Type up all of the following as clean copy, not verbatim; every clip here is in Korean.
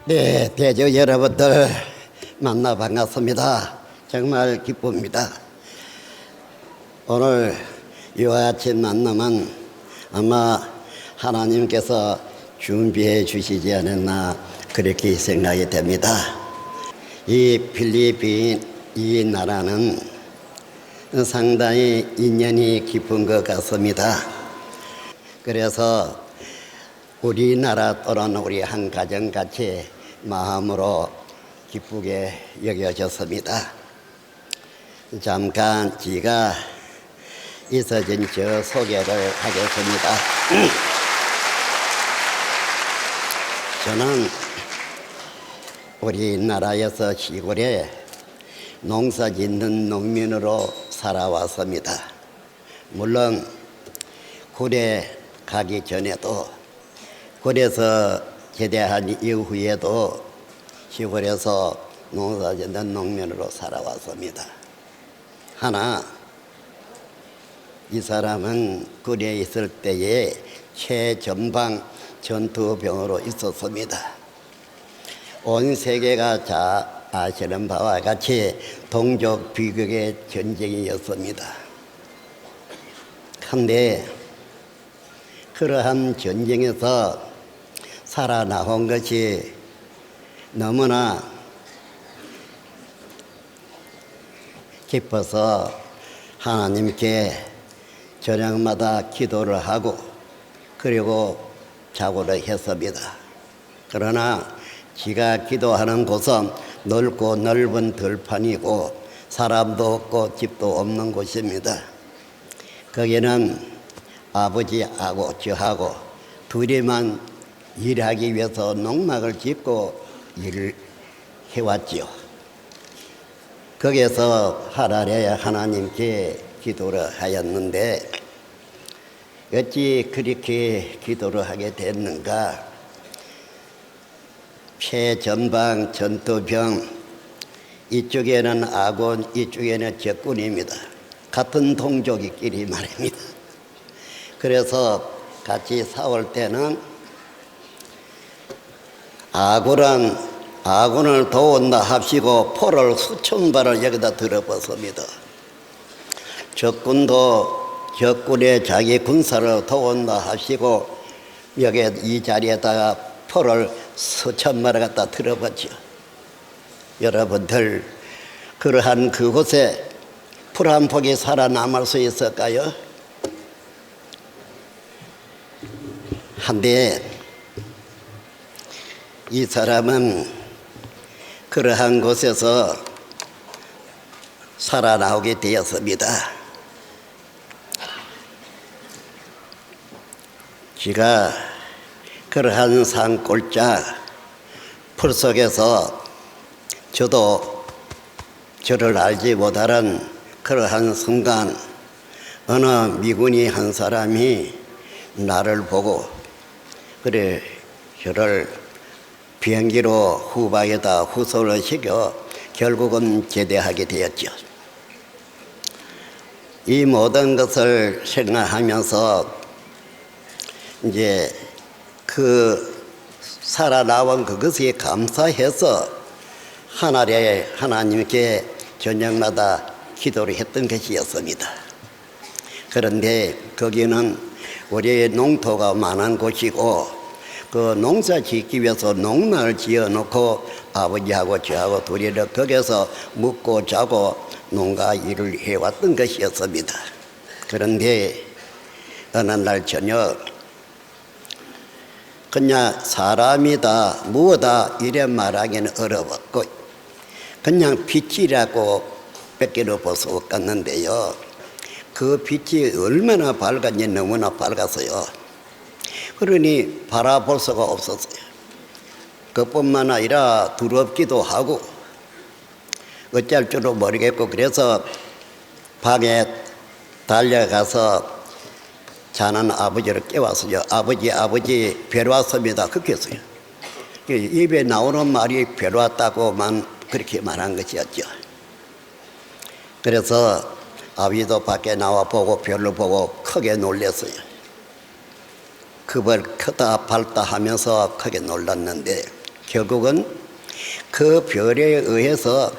네, 대저 여러분들 만나 반갑습니다. 정말 기쁩니다. 오늘 이와 같은 만남은 아마 하나님께서 준비해 주시지 않았나 그렇게 생각이 됩니다. 이 필리핀 이 나라는 상당히 인연이 깊은 것 같습니다. 그래서 우리나라 또는 우리 한 가정같이 마음으로 기쁘게 여겨졌습니다. 잠깐 제가 있어진 저 소개를 하겠습니다. 저는 우리나라에서 시골에 농사 짓는 농민으로 살아왔습니다. 물론 굴에 가기 전에도 굴에서 제대한 이후에도 시골에서 농사 짓는 농민으로 살아왔습니다. 하나 이 사람은 굴에 있을 때에 최전방 전투병으로 있었습니다. 온 세계가 잘 아시는 바와 같이 동족 비극의 전쟁이었습니다. 그런데 그러한 전쟁에서 살아나온 것이 너무나 기뻐서 하나님께 저녁마다 기도를 하고 그리고 자고를 했습니다. 그러나 지가 기도하는 곳은 넓고 넓은 들판이고 사람도 없고 집도 없는 곳입니다. 거기는 아버지하고 저하고 둘이만 일하기 위해서 농막을 짓고 일을 해왔지요. 거기에서 하루에 하나님께 기도를 하였는데 어찌 그렇게 기도를 하게 됐는가? 최전방 전투병, 이쪽에는 아군, 이쪽에는 적군입니다. 같은 동족이끼리 말입니다. 그래서 같이 싸울 때는 아군을 도운다 합시고 포를 수천 발을 여기다 들어봤습니다. 적군의 자기 군사를 도운다 하시고 여기 이 자리에다가 포를 수천 발을 갖다 들어봤죠. 여러분들 그러한 그곳에 풀 한 폭이 살아남을 수 있을까요? 한데 이 사람은 그러한 곳에서 살아나오게 되었습니다. 제가 그러한 산골짜 풀 속에서 저도 저를 알지 못하는 그러한 순간 어느 미군이 한 사람이 나를 보고 그래 저를 비행기로 후방에다 후송을 시켜 결국은 제대하게 되었죠. 이 모든 것을 생각하면서 이제 그 살아나온 그것에 감사해서 하늘에 하나님께 저녁마다 기도를 했던 것이었습니다. 그런데 거기는 우리의 농토가 많은 곳이고 그 농사 짓기 위해서 농막을 지어놓고 아버지하고 저하고 둘이 거기서 묵고 자고 농가 일을 해왔던 것이었습니다. 그런데 어느 날 저녁 그냥 사람이다 무엇다 이래 말하기는 어려웠고 그냥 빛이라고 뺏기로 볼 수 없겠는데요. 그 빛이 얼마나 밝았니 너무나 밝았어요. 그러니 바라볼 수가 없었어요. 그뿐만 아니라 두렵기도 하고 어쩔 줄도 모르겠고 그래서 방에 달려가서 자는 아버지를 깨웠어요. 아버지 별 왔습니다. 그렇게 했어요. 입에 나오는 말이 별 왔다고만 그렇게 말한 것이었죠. 그래서 아버지도 밖에 나와 보고 별을 보고 크게 놀랐어요. 그걸 크다 밝다 하면서 크게 놀랐는데 결국은 그 별에 의해서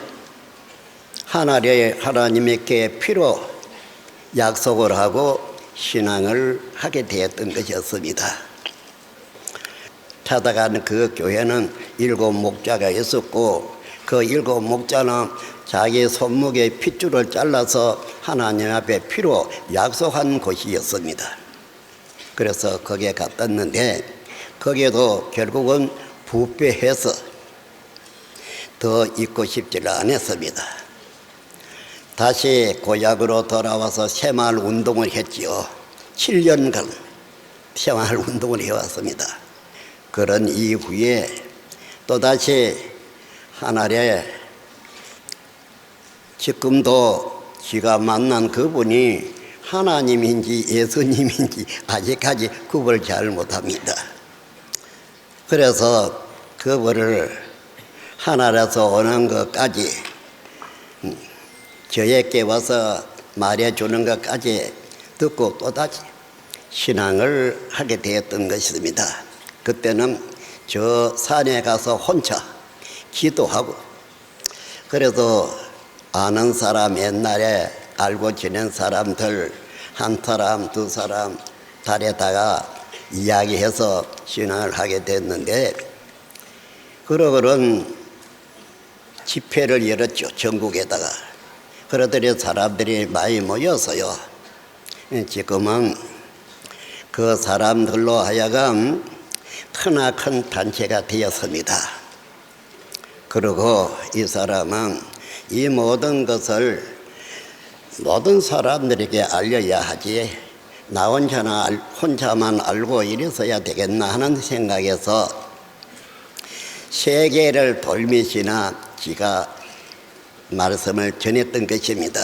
하나님께 피로 약속을 하고 신앙을 하게 되었던 것이었습니다. 찾아가는 그 교회는 7 목자가 있었고 그 7 목자는 자기 손목에 핏줄을 잘라서 하나님 앞에 피로 약속한 곳이었습니다. 그래서 거기에 갔었는데 거기에도 결국은 부패해서 더 있고 싶지를 않았습니다. 다시 고향으로 돌아와서 새마을 운동을 했지요. 7년간 새마을 운동을 해왔습니다. 그런 이후에 또다시 하늘에 지금도 지가 만난 그분이 하나님인지 예수님인지 아직까지 구분을 잘 못합니다. 그래서 그분을 하늘에서 오는 것까지 저에게 와서 말해주는 것까지 듣고 또다시 신앙을 하게 되었던 것입니다. 그때는 저 산에 가서 혼자 기도하고 그래도 아는 사람 옛날에 알고 지낸 사람들 한 사람 두 사람 달에다가 이야기해서 신앙을 하게 됐는데 그러고는 집회를 열었죠. 전국에다가. 그러더니 사람들이 많이 모여서요. 지금은 그 사람들로 하여금 크나큰 단체가 되었습니다. 그리고 이 사람은 이 모든 것을 모든 사람들에게 알려야 하지 나 혼자만 알고 이래서야 되겠나 하는 생각에서 세계를 돌미시나 지가 말씀을 전했던 것입니다.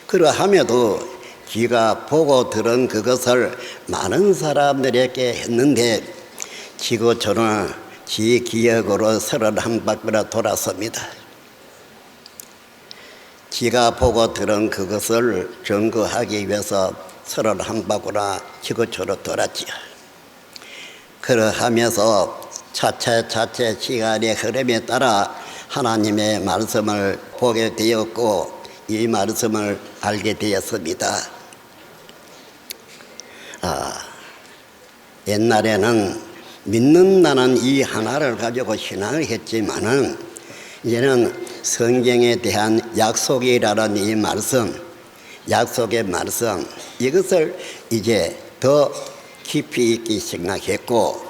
그러하며도 지가 보고 들은 그것을 많은 사람들에게 했는데 지구촌을 지 기억으로 31바퀴나 돌았습니다. 지가 보고 들은 그것을 증거하기 위해서 31바퀴나 지구촌으로 돌았지요. 그러하면서 차차 시간의 흐름에 따라 하나님의 말씀을 보게 되었고 이 말씀을 알게 되었습니다. 옛날에는 믿는다는 이 하나를 가지고 신앙을 했지만은 이제는 성경에 대한 약속이라는 이 말씀, 약속의 말씀 이것을 이제 더 깊이 있게 생각했고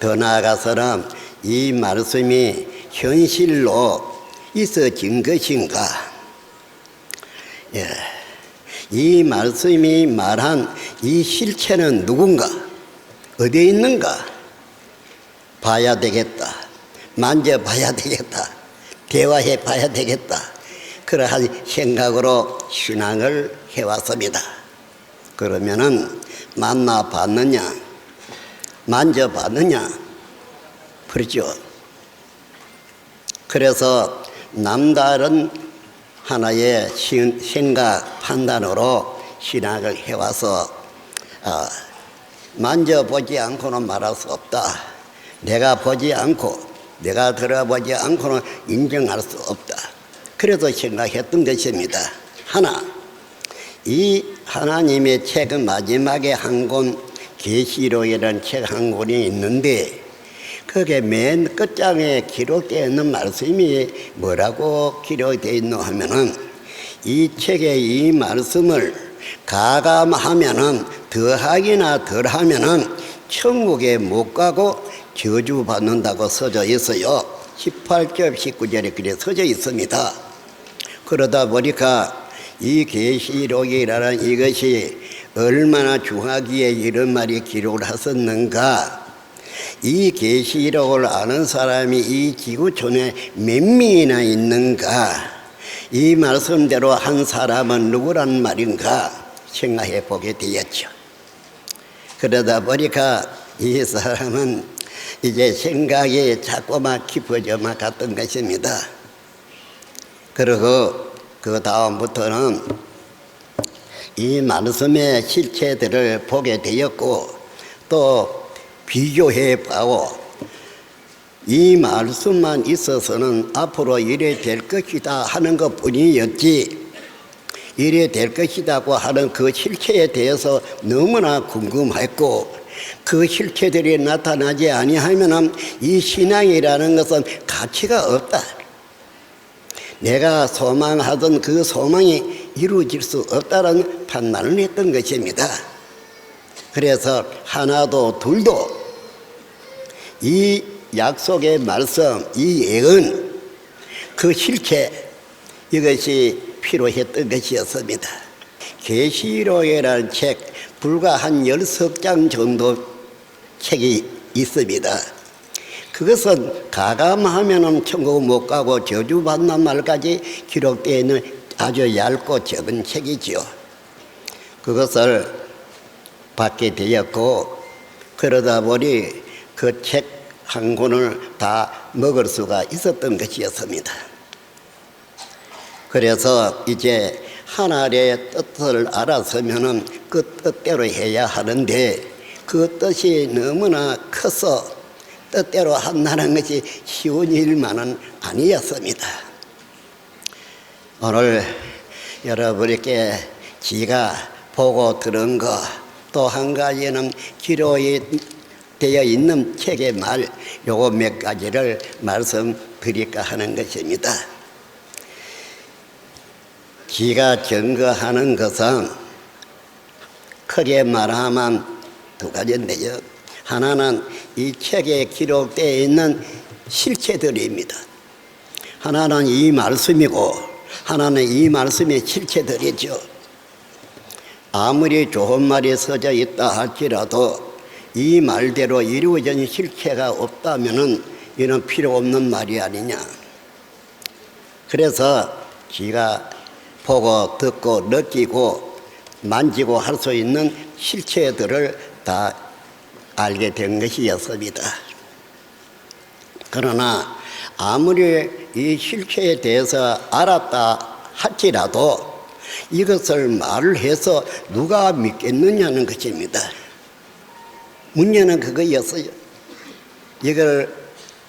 더 나아가서는 이 말씀이 현실로 있어진 것인가? 이 말씀이 말한 이 실체는 누군가? 어디에 있는가? 봐야 되겠다. 만져봐야 되겠다. 대화해 봐야 되겠다. 그러한 생각으로 신앙을 해왔습니다. 그러면은 만나봤느냐? 만져봤느냐? 그렇죠. 그래서 남다른 하나의 생각, 판단으로 신학을 해와서 만져보지 않고는 말할 수 없다. 내가 보지 않고 내가 들어보지 않고는 인정할 수 없다. 그래서 생각했던 것입니다. 하나, 이 하나님의 책은 마지막에 한 권 계시록이라는 책 한 권이 있는데 거기에 맨 끝장에 기록되어 있는 말씀이 뭐라고 기록되어 있노 하면은 이 책의 이 말씀을 가감하면은 더하기나 덜하면은 천국에 못 가고 저주받는다고 써져 있어요. 18절 19절에 그렇게 써져 있습니다. 그러다 보니까 이 계시록이라는 이것이 얼마나 중하기에 이런 말이 기록을 하셨는가. 이 계시록을 아는 사람이 이 지구촌에 몇 명이나 있는가. 이 말씀대로 한 사람은 누구란 말인가 생각해 보게 되었죠. 그러다 보니까 이 사람은 이제 생각이 자꾸만 깊어져만 갔던 것입니다. 그리고 그 다음부터는 이 말씀의 실체들을 보게 되었고 또 비교해 보고 이 말씀만 있어서는 앞으로 이래 될 것이다 하는 것 뿐이었지, 이래 될 것이라고 하는 그 실체에 대해서 너무나 궁금했고, 그 실체들이 나타나지 아니하면 이 신앙이라는 것은 가치가 없다. 내가 소망하던 그 소망이 이루어질 수 없다는 판단을 했던 것입니다. 그래서 하나도 둘도 이 약속의 말씀, 이 예언, 그 실체, 이것이 필요했던 것이었습니다. 계시록이라는 책, 불과 한 10석 정도 책이 있습니다. 그것은 가감하면 천국 못 가고 저주받는 말까지 기록되어 있는 아주 얇고 적은 책이지요. 그것을 받게 되었고, 그러다 보니 그 책 한 권을 다 먹을 수가 있었던 것이었습니다. 그래서 이제 하나님의 뜻을 알았으면 그 뜻대로 해야 하는데, 그 뜻이 너무나 커서 뜻대로 한다는 것이 쉬운 일만은 아니었습니다. 오늘 여러분께 지가 보고 들은 거, 또 한 가지는 기록이 되어 있는 책의 말, 요거 몇 가지를 말씀드릴까 하는 것입니다. 지가 증거하는 것은 크게 말하면 두 가지인데요. 하나는 이 책에 기록되어 있는 실체들입니다. 하나는 이 말씀이고, 하나는 이 말씀의 실체들이죠. 아무리 좋은 말이 써져 있다 할지라도 이 말대로 이루어진 실체가 없다면 이는 필요 없는 말이 아니냐. 그래서 지가 보고 듣고 느끼고 만지고 할 수 있는 실체들을 다 알게 된 것이었습니다. 그러나 아무리 이 실체에 대해서 알았다 할지라도 이것을 말을 해서 누가 믿겠느냐는 것입니다. 문제는 그거였어요. 이걸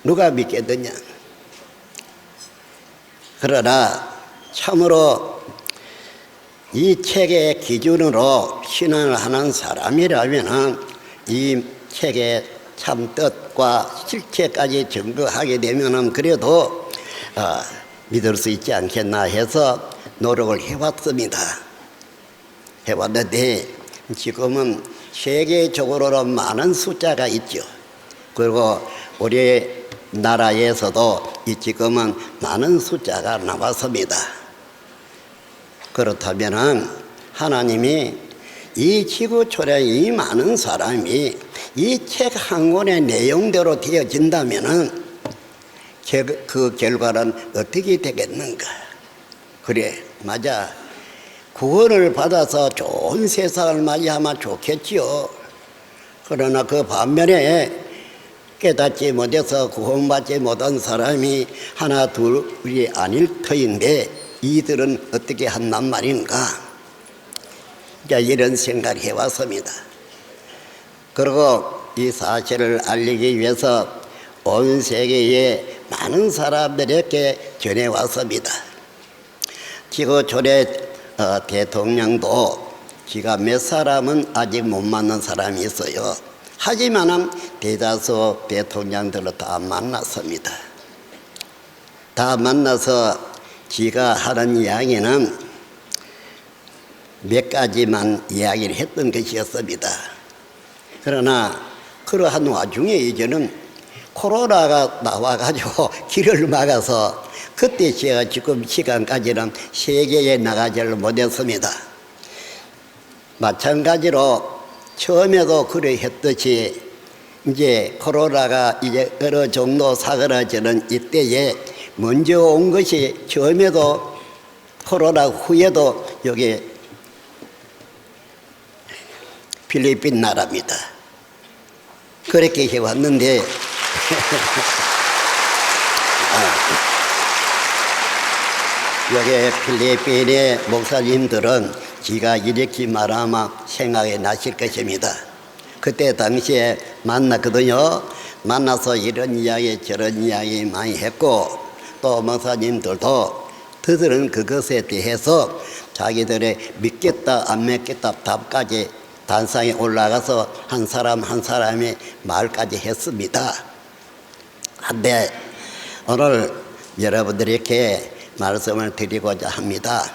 누가 믿겠느냐. 그러나 참으로 이 책의 기준으로 신앙을 하는 사람이라면 이 책의 참 뜻과 실체까지 증거하게 되면 그래도 믿을 수 있지 않겠나 해서 노력을 해왔습니다. 해왔는데 지금은 세계적으로 많은 숫자가 있죠. 그리고 우리나라에서도 지금은 많은 숫자가 나왔습니다. 그렇다면 하나님이 이 지구촌에 이 많은 사람이 이 책 한 권의 내용대로 되어진다면 그 결과는 어떻게 되겠는가? 그래, 맞아. 구원을 받아서 좋은 세상을 맞이하면 좋겠지요. 그러나 그 반면에 깨닫지 못해서 구원받지 못한 사람이 하나 둘이 아닐 터인데 이들은 어떻게 한단 말인가? 이런 생각을 해왔습니다. 그리고 이 사실을 알리기 위해서 온 세계에 많은 사람들에게 전해왔습니다. 지구촌의 대통령도 지가 몇 사람은 아직 못 만난 사람이 있어요. 하지만 대다수 대통령들을 다 만났습니다. 다 만나서 지가 하는 이야기는 몇 가지만 이야기를 했던 것이었습니다. 그러나 그러한 와중에 이제는 코로나가 나와가지고 길을 막아서 그때 제가 지금 시간까지는 세계에 나가지를 못했습니다. 마찬가지로 처음에도 그래 했듯이 이제 코로나가 이제 어느 정도 사그라지는 이때에 먼저 온 것이 처음에도 코로나 후에도 여기 필리핀 나라입니다. 그렇게 해왔는데 여기 필리핀의 목사님들은 지가 이렇게 말하면 생각이 나실 것입니다. 그때 당시에 만났거든요. 만나서 이런 이야기 저런 이야기 많이 했고 또 목사님들도 그들은 그것에 대해서 자기들의 믿겠다 안 믿겠다 답까지 단상에 올라가서 한 사람 한 사람이 말까지 했습니다. 한데 오늘 여러분들에게 말씀을 드리고자 합니다.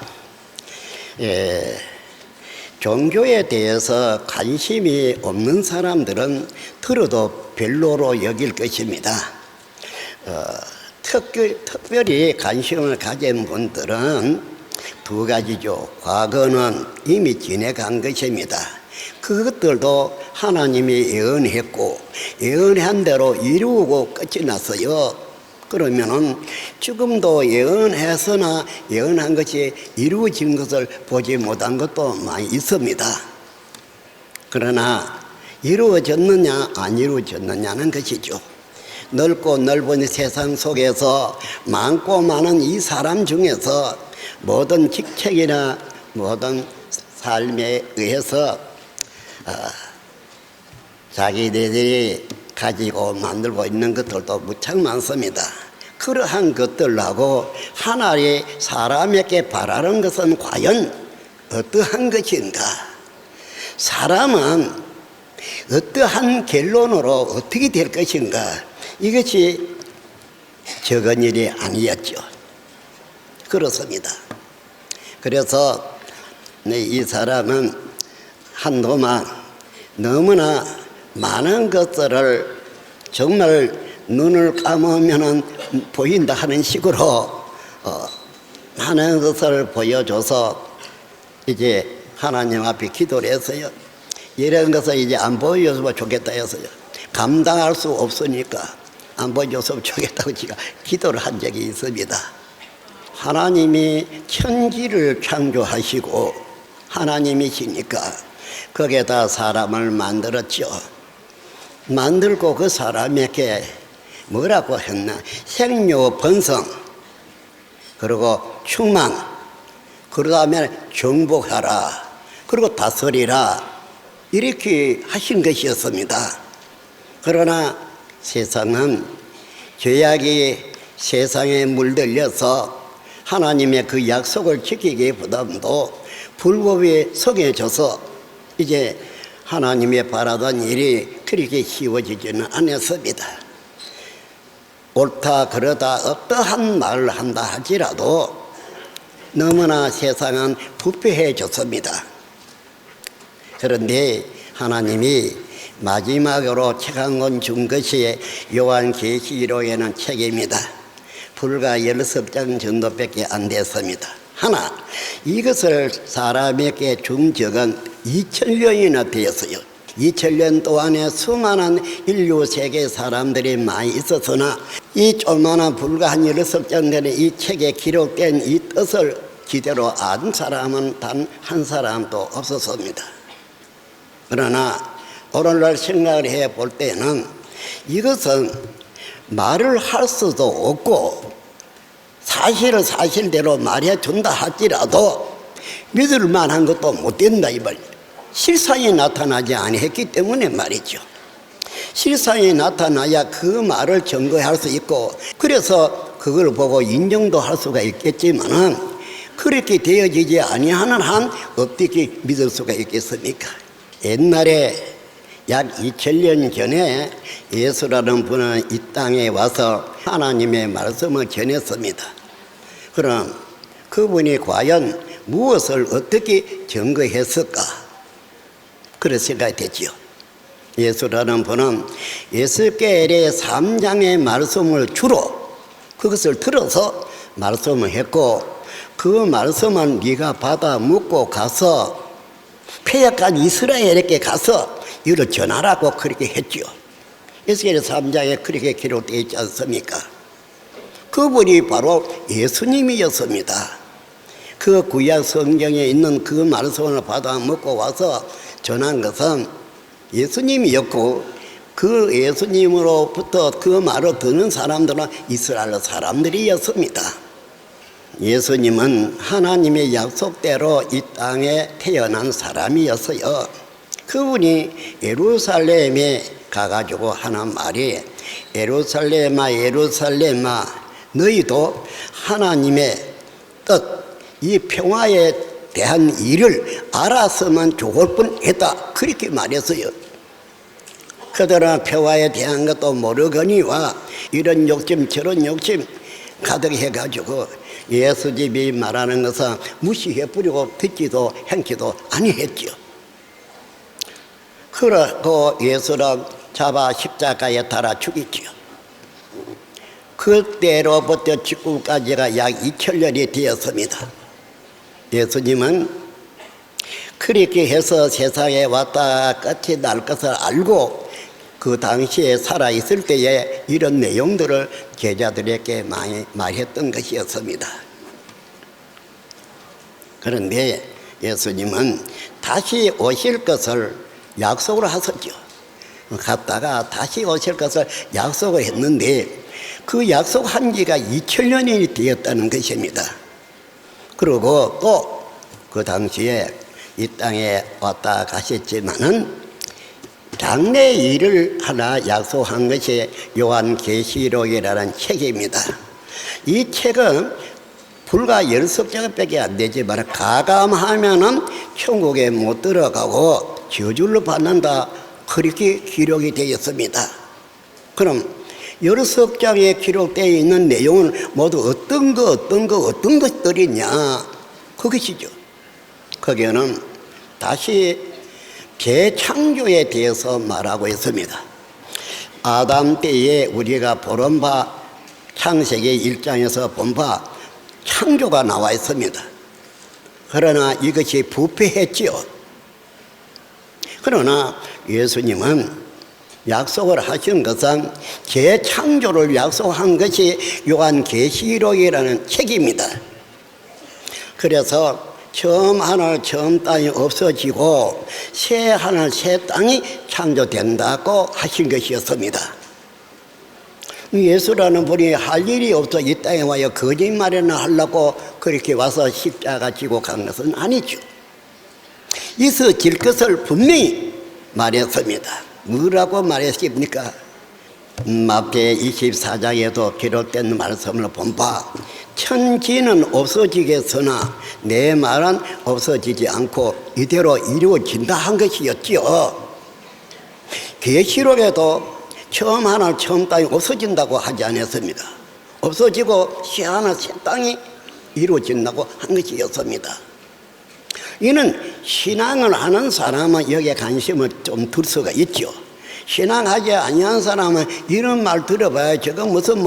종교에 대해서 관심이 없는 사람들은 들어도 별로로 여길 것입니다. 특별히 관심을 가진 분들은 두 가지죠. 과거는 이미 지내간 것입니다. 그것들도 하나님이 예언했고 예언한 대로 이루고 끝이 났어요. 그러면은 지금도 예언했으나 예언한 것이 이루어진 것을 보지 못한 것도 많이 있습니다. 그러나 이루어졌느냐 안 이루어졌느냐는 것이죠. 넓고 넓은 세상 속에서 많고 많은 이 사람 중에서 모든 직책이나 모든 삶에 의해서 자기들이 가지고 만들고 있는 것들도 무척 많습니다. 그러한 것들하고 하나님 사람에게 바라는 것은 과연 어떠한 것인가? 사람은 어떠한 결론으로 어떻게 될 것인가? 이것이 적은 일이 아니었죠. 그렇습니다. 그래서 이 사람은 한동안 너무나 많은 것들을 정말 눈을 감으면 보인다 하는 식으로 많은 것을 보여줘서 이제 하나님 앞에 기도를 했어요. 이런 것을 이제 안 보여줬으면 좋겠다 했어요. 감당할 수 없으니까 안 보여줬으면 좋겠다고 제가 기도를 한 적이 있습니다. 하나님이 천지를 창조하시고 하나님이시니까 거기에다 사람을 만들었죠. 만들고 그 사람에게 뭐라고 했나? 생료 번성, 그리고 충만, 그 다음에 정복하라, 그리고 다스리라, 이렇게 하신 것이었습니다. 그러나 세상은 죄악이 세상에 물들려서 하나님의 그 약속을 지키기보다도 불법에 성해져서 이제 하나님의 바라던 일이 그렇게 쉬워지지는 않았습니다. 옳다 그러다 어떠한 말을 한다 할지라도 너무나 세상은 부패해졌습니다. 그런데 하나님이 마지막으로 책 한 권 준 것이 요한계시록에는 책입니다. 불과 16장 정도밖에 안 됐습니다. 하나, 이것을 사람에게 준 적은 2000년이나 되었어요. 2000년 동안에 수많은 인류 세계 사람들이 많이 있었으나 이 조그마한 불과 한 16장 되는 이 책에 기록된 이 뜻을 제대로 안 사람은 단 한 사람도 없었습니다. 그러나 오늘날 생각을 해볼 때는 이것은 말을 할 수도 없고 사실을 사실대로 말해준다 할지라도 믿을 만한 것도 못 된다 이 말. 실상이 나타나지 아니했기 때문에 말이죠. 실상이 나타나야 그 말을 증거할 수 있고 그래서 그걸 보고 인정도 할 수가 있겠지만은 그렇게 되어지지 아니하는 한 어떻게 믿을 수가 있겠습니까? 옛날에 약 2000년 전에 예수라는 분은 이 땅에 와서 하나님의 말씀을 전했습니다. 그럼 그분이 과연 무엇을 어떻게 증거했을까? 그런 생각이 됐지요. 예수라는 분은 에스겔의 3장의 말씀을 주로 그것을 들어서 말씀을 했고 그 말씀은 네가 받아 묻고 가서 패역한 이스라엘에게 가서 이를 전하라고 그렇게 했죠. 에스겔 3장에 그렇게 기록되어 있지 않습니까? 그분이 바로 예수님이었습니다. 그 구약 성경에 있는 그 말씀을 받아 먹고 와서 전한 것은 예수님이었고 그 예수님으로부터 그 말을 듣는 사람들은 이스라엘 사람들이었습니다. 예수님은 하나님의 약속대로 이 땅에 태어난 사람이었어요. 그분이 예루살렘에 가가지고 하는 말이 예루살렘아 예루살렘아 너희도 하나님의 뜻 이 평화에 대한 일을 알았으면 좋을 뻔했다 그렇게 말했어요. 그들은 평화에 대한 것도 모르거니와 이런 욕심 저런 욕심 가득해가지고 예수 집이 말하는 것은 무시해버리고 듣지도 행치도 아니했죠. 그러고 예수를 잡아 십자가에 달아 죽였죠. 그때로부터 지금까지가 약 2000년이 되었습니다. 예수님은 그렇게 해서 세상에 왔다 끝이 날 것을 알고 그 당시에 살아있을 때에 이런 내용들을 제자들에게 많이 말했던 것이었습니다. 그런데 예수님은 다시 오실 것을 약속을 하셨죠. 갔다가 다시 오실 것을 약속을 했는데 그 약속한 지가 2000년이 되었다는 것입니다. 그리고 또 그 당시에 이 땅에 왔다 가셨지만은 장래 일을 하나 약속한 것이 요한계시록이라는 책입니다. 이 책은 불과 10석장밖에 안 되지만 가감하면은 천국에 못 들어가고 저주를 받는다 그렇게 기록이 되어 있습니다. 그럼 10석장에 기록되어 있는 내용은 모두 어떤 것들이냐 그것이죠. 거기에는 다시 재창조에 대해서 말하고 있습니다. 아담 때에 우리가 보는 바 창세기 1장에서 본 바 창조가 나와 있습니다. 그러나 이것이 부패했지요. 그러나 예수님은 약속을 하신 것은 재창조를 약속한 것이 요한계시록이라는 책입니다. 그래서 처음 하늘 처음 땅이 없어지고 새 하늘 새 땅이 창조된다고 하신 것이었습니다. 예수라는 분이 할 일이 없어 이 땅에 와서 거짓말이나 하려고 그렇게 와서 십자가 지고 간 것은 아니죠. 있어질 것을 분명히 말했습니다. 뭐라고 말했습니까? 마태 24장에도 기록된 말씀을 본 바 천지는 없어지겠으나 내 말은 없어지지 않고 이대로 이루어진다 한 것이었지요. 계시록에도 처음 하늘 처음 땅이 없어진다고 하지 않았습니다. 없어지고 새 하늘 새 땅이 이루어진다고 한 것이었습니다. 이는 신앙을 하는 사람은 여기에 관심을 좀 둘 수가 있죠. 신앙하지 아니한 사람은 이런 말 들어봐야 저거 무슨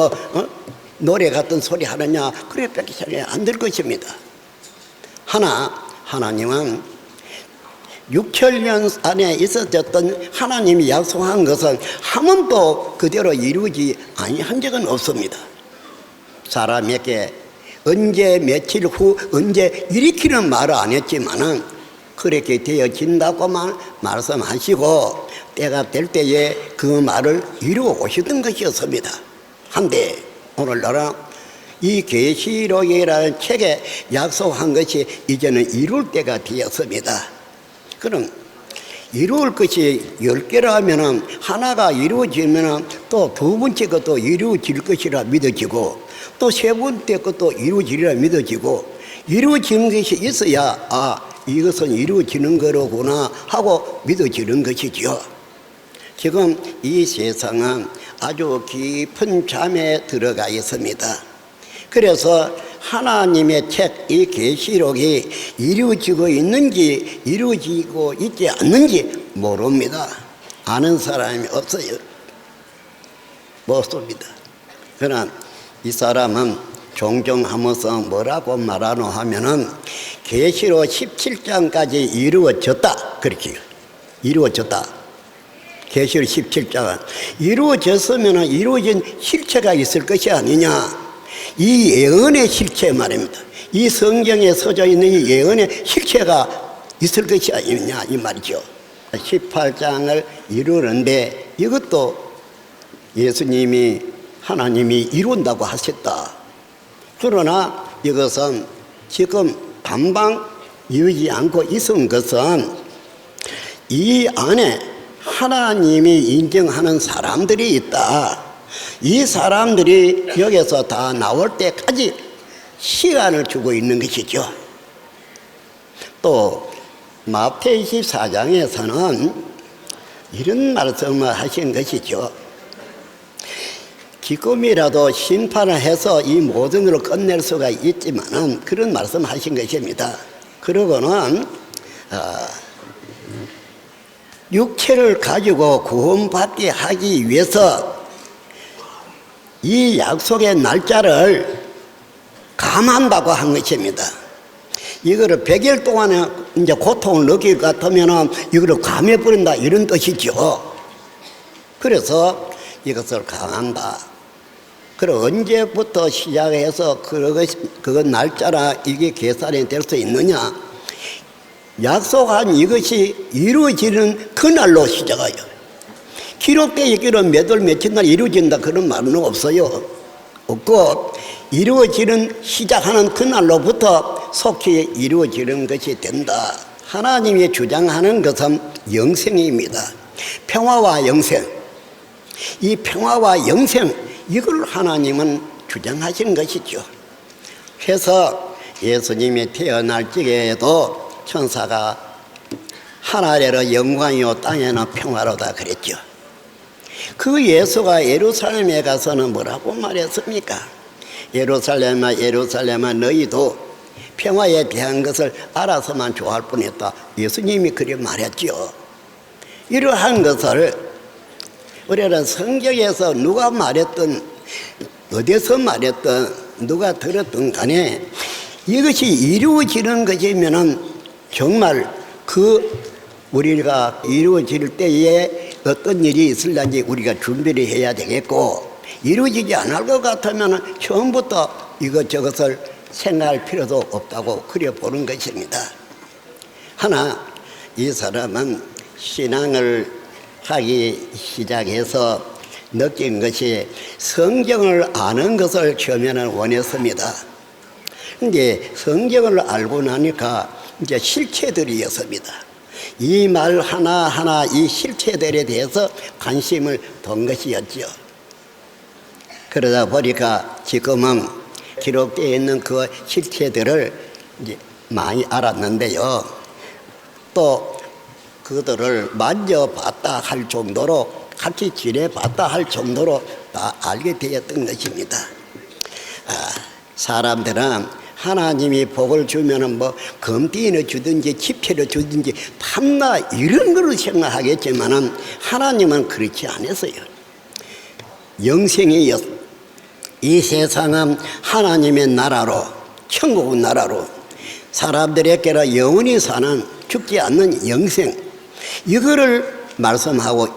노래 같은 소리 하느냐 그래 밖에 잘 안 될 것입니다. 하나님은 6천년 안에 있어졌던 하나님이 약속한 것은 한 번도 그대로 이루지 아니한 적은 없습니다. 사람에게 언제 며칠 후 언제 일으키는 말을 안 했지만은 그렇게 되어진다고만 말씀하시고 때가 될 때에 그 말을 이루어 오시던 것이었습니다. 한데 오늘날은 이 계시록이라는 책에 약속한 것이 이제는 이룰 때가 되었습니다. 그럼 이룰 것이 10개라면 하나가 이루어지면 또 두 번째 것도 이루어질 것이라 믿어지고 또 세 번째 것도 이루어지리라 믿어지고 이루어지는 것이 있어야 이것은 이루어지는 거로구나 하고 믿어지는 것이죠. 지금 이 세상은 아주 깊은 잠에 들어가 있습니다. 그래서 하나님의 책 이 계시록이 이루어지고 있는지 이루어지고 있지 않는지 모릅니다. 아는 사람이 없어요. 없습니다. 그러나 이 사람은 종종 하면서 뭐라고 말하노 하면은 계시록 17장까지 이루어졌다 그렇게 이루어졌다. 계시록 17장은 이루어졌으면 이루어진 실체가 있을 것이 아니냐. 이 예언의 실체 말입니다. 이 성경에 써져 있는 이 예언의 실체가 있을 것이 아니냐 이 말이죠. 18장을 이루는데 이것도 예수님이 하나님이 이룬다고 하셨다. 그러나 이것은 지금 반방 이루지 않고 있은 것은 이 안에 하나님이 인정하는 사람들이 있다. 이 사람들이 여기서 다 나올 때까지 시간을 주고 있는 것이죠. 또 마태 24장에서는 이런 말씀을 하신 것이죠. 기꺼이라도 심판을 해서 이 모든 걸 끝낼 수가 있지만은 그런 말씀하신 것입니다. 그러고는 육체를 가지고 구원받게 하기 위해서 이 약속의 날짜를 감한다고 한 것입니다. 이거를 100일 동안에 이제 고통을 느낄 것 같으면 이거를 감해버린다 이런 뜻이죠. 그래서 이것을 감한다. 그럼 언제부터 시작해서 그거 날짜나 이게 계산이 될 수 있느냐? 약속한 이것이 이루어지는 그날로 시작해요. 기록되어 있기는 몇 월 며칠 날 이루어진다 그런 말은 없어요. 없고 이루어지는 시작하는 그날로부터 속히 이루어지는 것이 된다. 하나님이 주장하는 것은 영생입니다. 평화와 영생. 이 평화와 영생 이걸 하나님은 주장하신 것이죠. 그래서 예수님이 태어날 적에도 천사가 하늘에는 영광이요 땅에는 평화로다 그랬죠. 그 예수가 예루살렘에 가서는 뭐라고 말했습니까? 예루살렘아 예루살렘아 너희도 평화에 대한 것을 알아서만 좋아할 뻔했다. 예수님이 그렇게 말했죠. 이러한 것을 우리는 성경에서 누가 말했든 어디서 말했든 누가 들었든 간에 이것이 이루어지는 것이면은 정말 우리가 이루어질 때에 어떤 일이 있을런지 우리가 준비를 해야 되겠고, 이루어지지 않을 것 같으면 처음부터 이것저것을 생각할 필요도 없다고 그려 보는 것입니다. 하나, 이 사람은 신앙을 하기 시작해서 느낀 것이 성경을 아는 것을 처음에는 원했습니다. 근데 성경을 알고 나니까 이제 실체들이었습니다. 이 말 하나하나 이 실체들에 대해서 관심을 둔 것이었죠. 그러다 보니까 지금은 기록되어 있는 그 실체들을 이제 많이 알았는데요. 또 그들을 만져봤다 할 정도로 같이 지내봤다 할 정도로 다 알게 되었던 것입니다. 사람들은 하나님이 복을 주면은 뭐 금띠를 주든지 지폐를 주든지 탐나 이런 거로 생각하겠지만은 하나님은 그렇지 않았어요. 영생이었. 이 세상은 하나님의 나라로, 천국 나라로 사람들에게는 영원히 사는 죽지 않는 영생, 이거를 말씀하고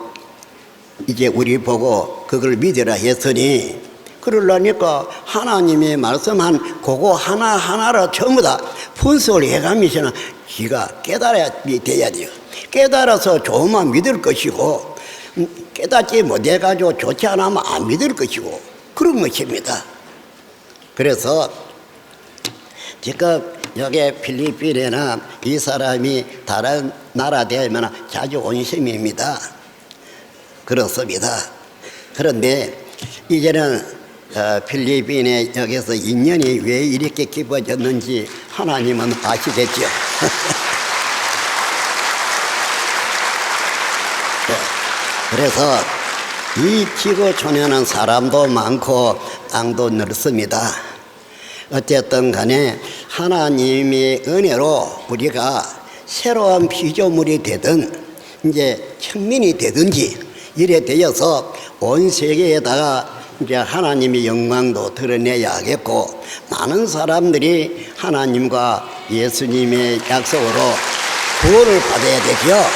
이제 우리 보고 그걸 믿으라 했으니, 그러려니까 하나님이 말씀한 그거 하나하나를 전부 다 분석을 해가면서 지가 깨달아야 돼야 돼요. 깨달아서 좋으면 믿을 것이고, 깨닫지 못해가지고 좋지 않으면 안 믿을 것이고, 그런 것입니다. 그래서 지금 여기 필리핀에나 이 사람이 다른 나라 되면 자주 온 셈입니다. 그렇습니다. 그런데 이제는 필리핀에 여기서 인연이 왜 이렇게 깊어졌는지 하나님은 아시겠죠. 그래서 이 지구촌에는 사람도 많고 땅도 넓습니다. 어쨌든 간에 하나님의 은혜로 우리가 새로운 피조물이 되든 이제 천민이 되든지 이래 되어서 온 세계에다가 이제 하나님의 영광도 드러내야겠고, 많은 사람들이 하나님과 예수님의 약속으로 구원을 받아야 되죠.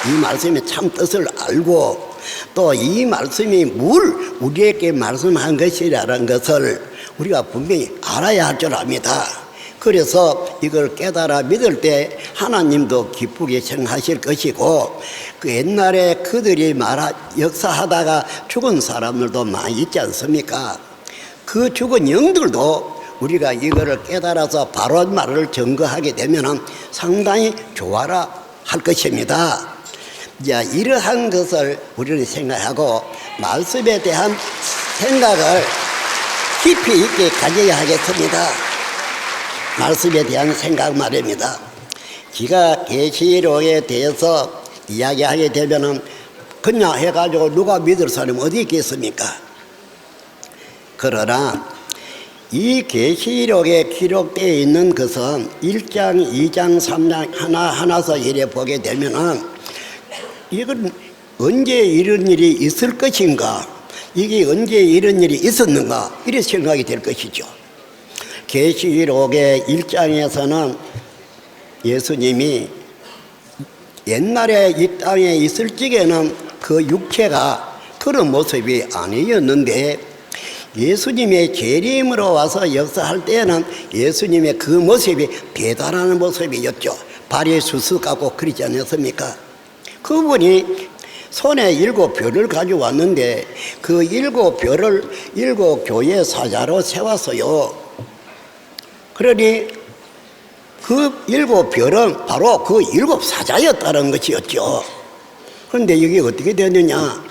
이 말씀의 참 뜻을 알고 또 이 말씀이 뭘 우리에게 말씀한 것이라는 것을 우리가 분명히 알아야 할 줄 압니다. 그래서 이걸 깨달아 믿을 때 하나님도 기쁘게 생각하실 것이고, 그 옛날에 그들이 역사하다가 죽은 사람들도 많이 있지 않습니까? 그 죽은 영들도 우리가 이거를 깨달아서 바로 말을 증거하게 되면 상당히 좋아라 할 것입니다. 이제 이러한 것을 우리는 생각하고 말씀에 대한 생각을 깊이 있게 가져야 하겠습니다. 말씀에 대한 생각 말입니다. 지가 계시록에 대해서 이야기하게 되면은 그냥 해가지고 누가 믿을 사람이 어디 있겠습니까? 그러나 이 계시록에 기록되어 있는 것은 1장, 2장, 3장 하나하나서 이래 보게 되면은 이건 언제 이런 일이 있을 것인가? 이게 언제 이런 일이 있었는가? 이래 생각이 될 것이죠. 계시록의 1장에서는 예수님이 옛날에 이 땅에 있을 적에는 그 육체가 그런 모습이 아니었는데 예수님의 재림으로 와서 역사할 때는 예수님의 그 모습이 대단한 모습이었죠. 발에 수수 갖고 그러지 않았습니까? 그분이 손에 7별을 가지고 왔는데 그 7별을 7교회 사자로 세웠어요. 그러니 그 7별은 바로 그 7사자였다는 것이었죠. 그런데 이게 어떻게 됐느냐?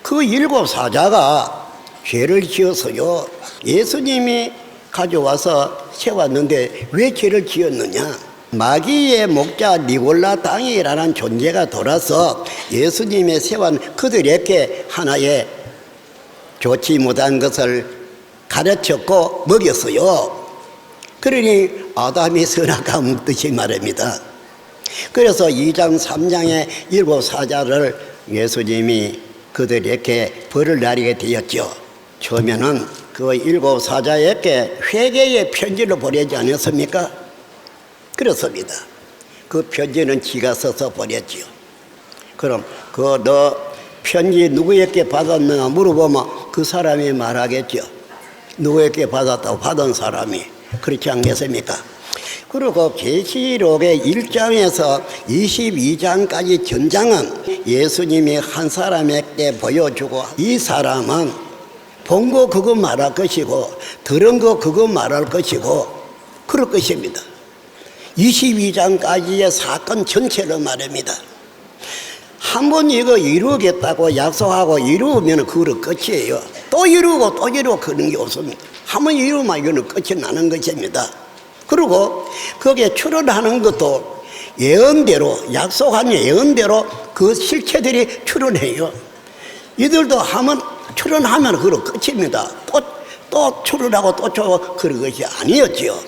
그 7사자가 죄를 지었어요. 예수님이 가져와서 세웠는데 왜 죄를 지었느냐? 마귀의 목자 니골라 당이라는 존재가 돌아서 예수님의 세운 그들에게 하나의 좋지 못한 것을 가르쳤고 먹였어요. 그러니 아담이 선악과 먹듯이 말입니다. 그래서 2장 3장의 7사자를 예수님이 그들에게 벌을 내리게 되었죠. 처음에는 그 7사자에게 회개의 편지를 보내지 않았습니까? 그렇습니다. 그 편지는 지가 써서 보냈지요. 그럼 그 너 편지 누구에게 받았느냐 물어보면 그 사람이 말하겠죠. 누구에게 받았다고 받은 사람이. 그렇지 않겠습니까? 그리고 계시록의 1장에서 22장까지 전장은 예수님이 한 사람에게 보여주고 이 사람은 본 거 그거 말할 것이고 들은 거 그거 말할 것이고 그럴 것입니다. 22장까지의 사건 전체를 말합니다. 한 번 이거 이루겠다고 약속하고 이루면 그거는 끝이에요. 또 이루고 또 이루고 그런 게 없습니다. 한 번 이루면 이거는 끝이 나는 것입니다. 그리고 거기에 출현하는 것도 예언대로 약속한 예언대로 그 실체들이 출현해요. 이들도 하면 출현하면 그거 끝입니다. 또 출현하고 또 그런 것이 아니었지요.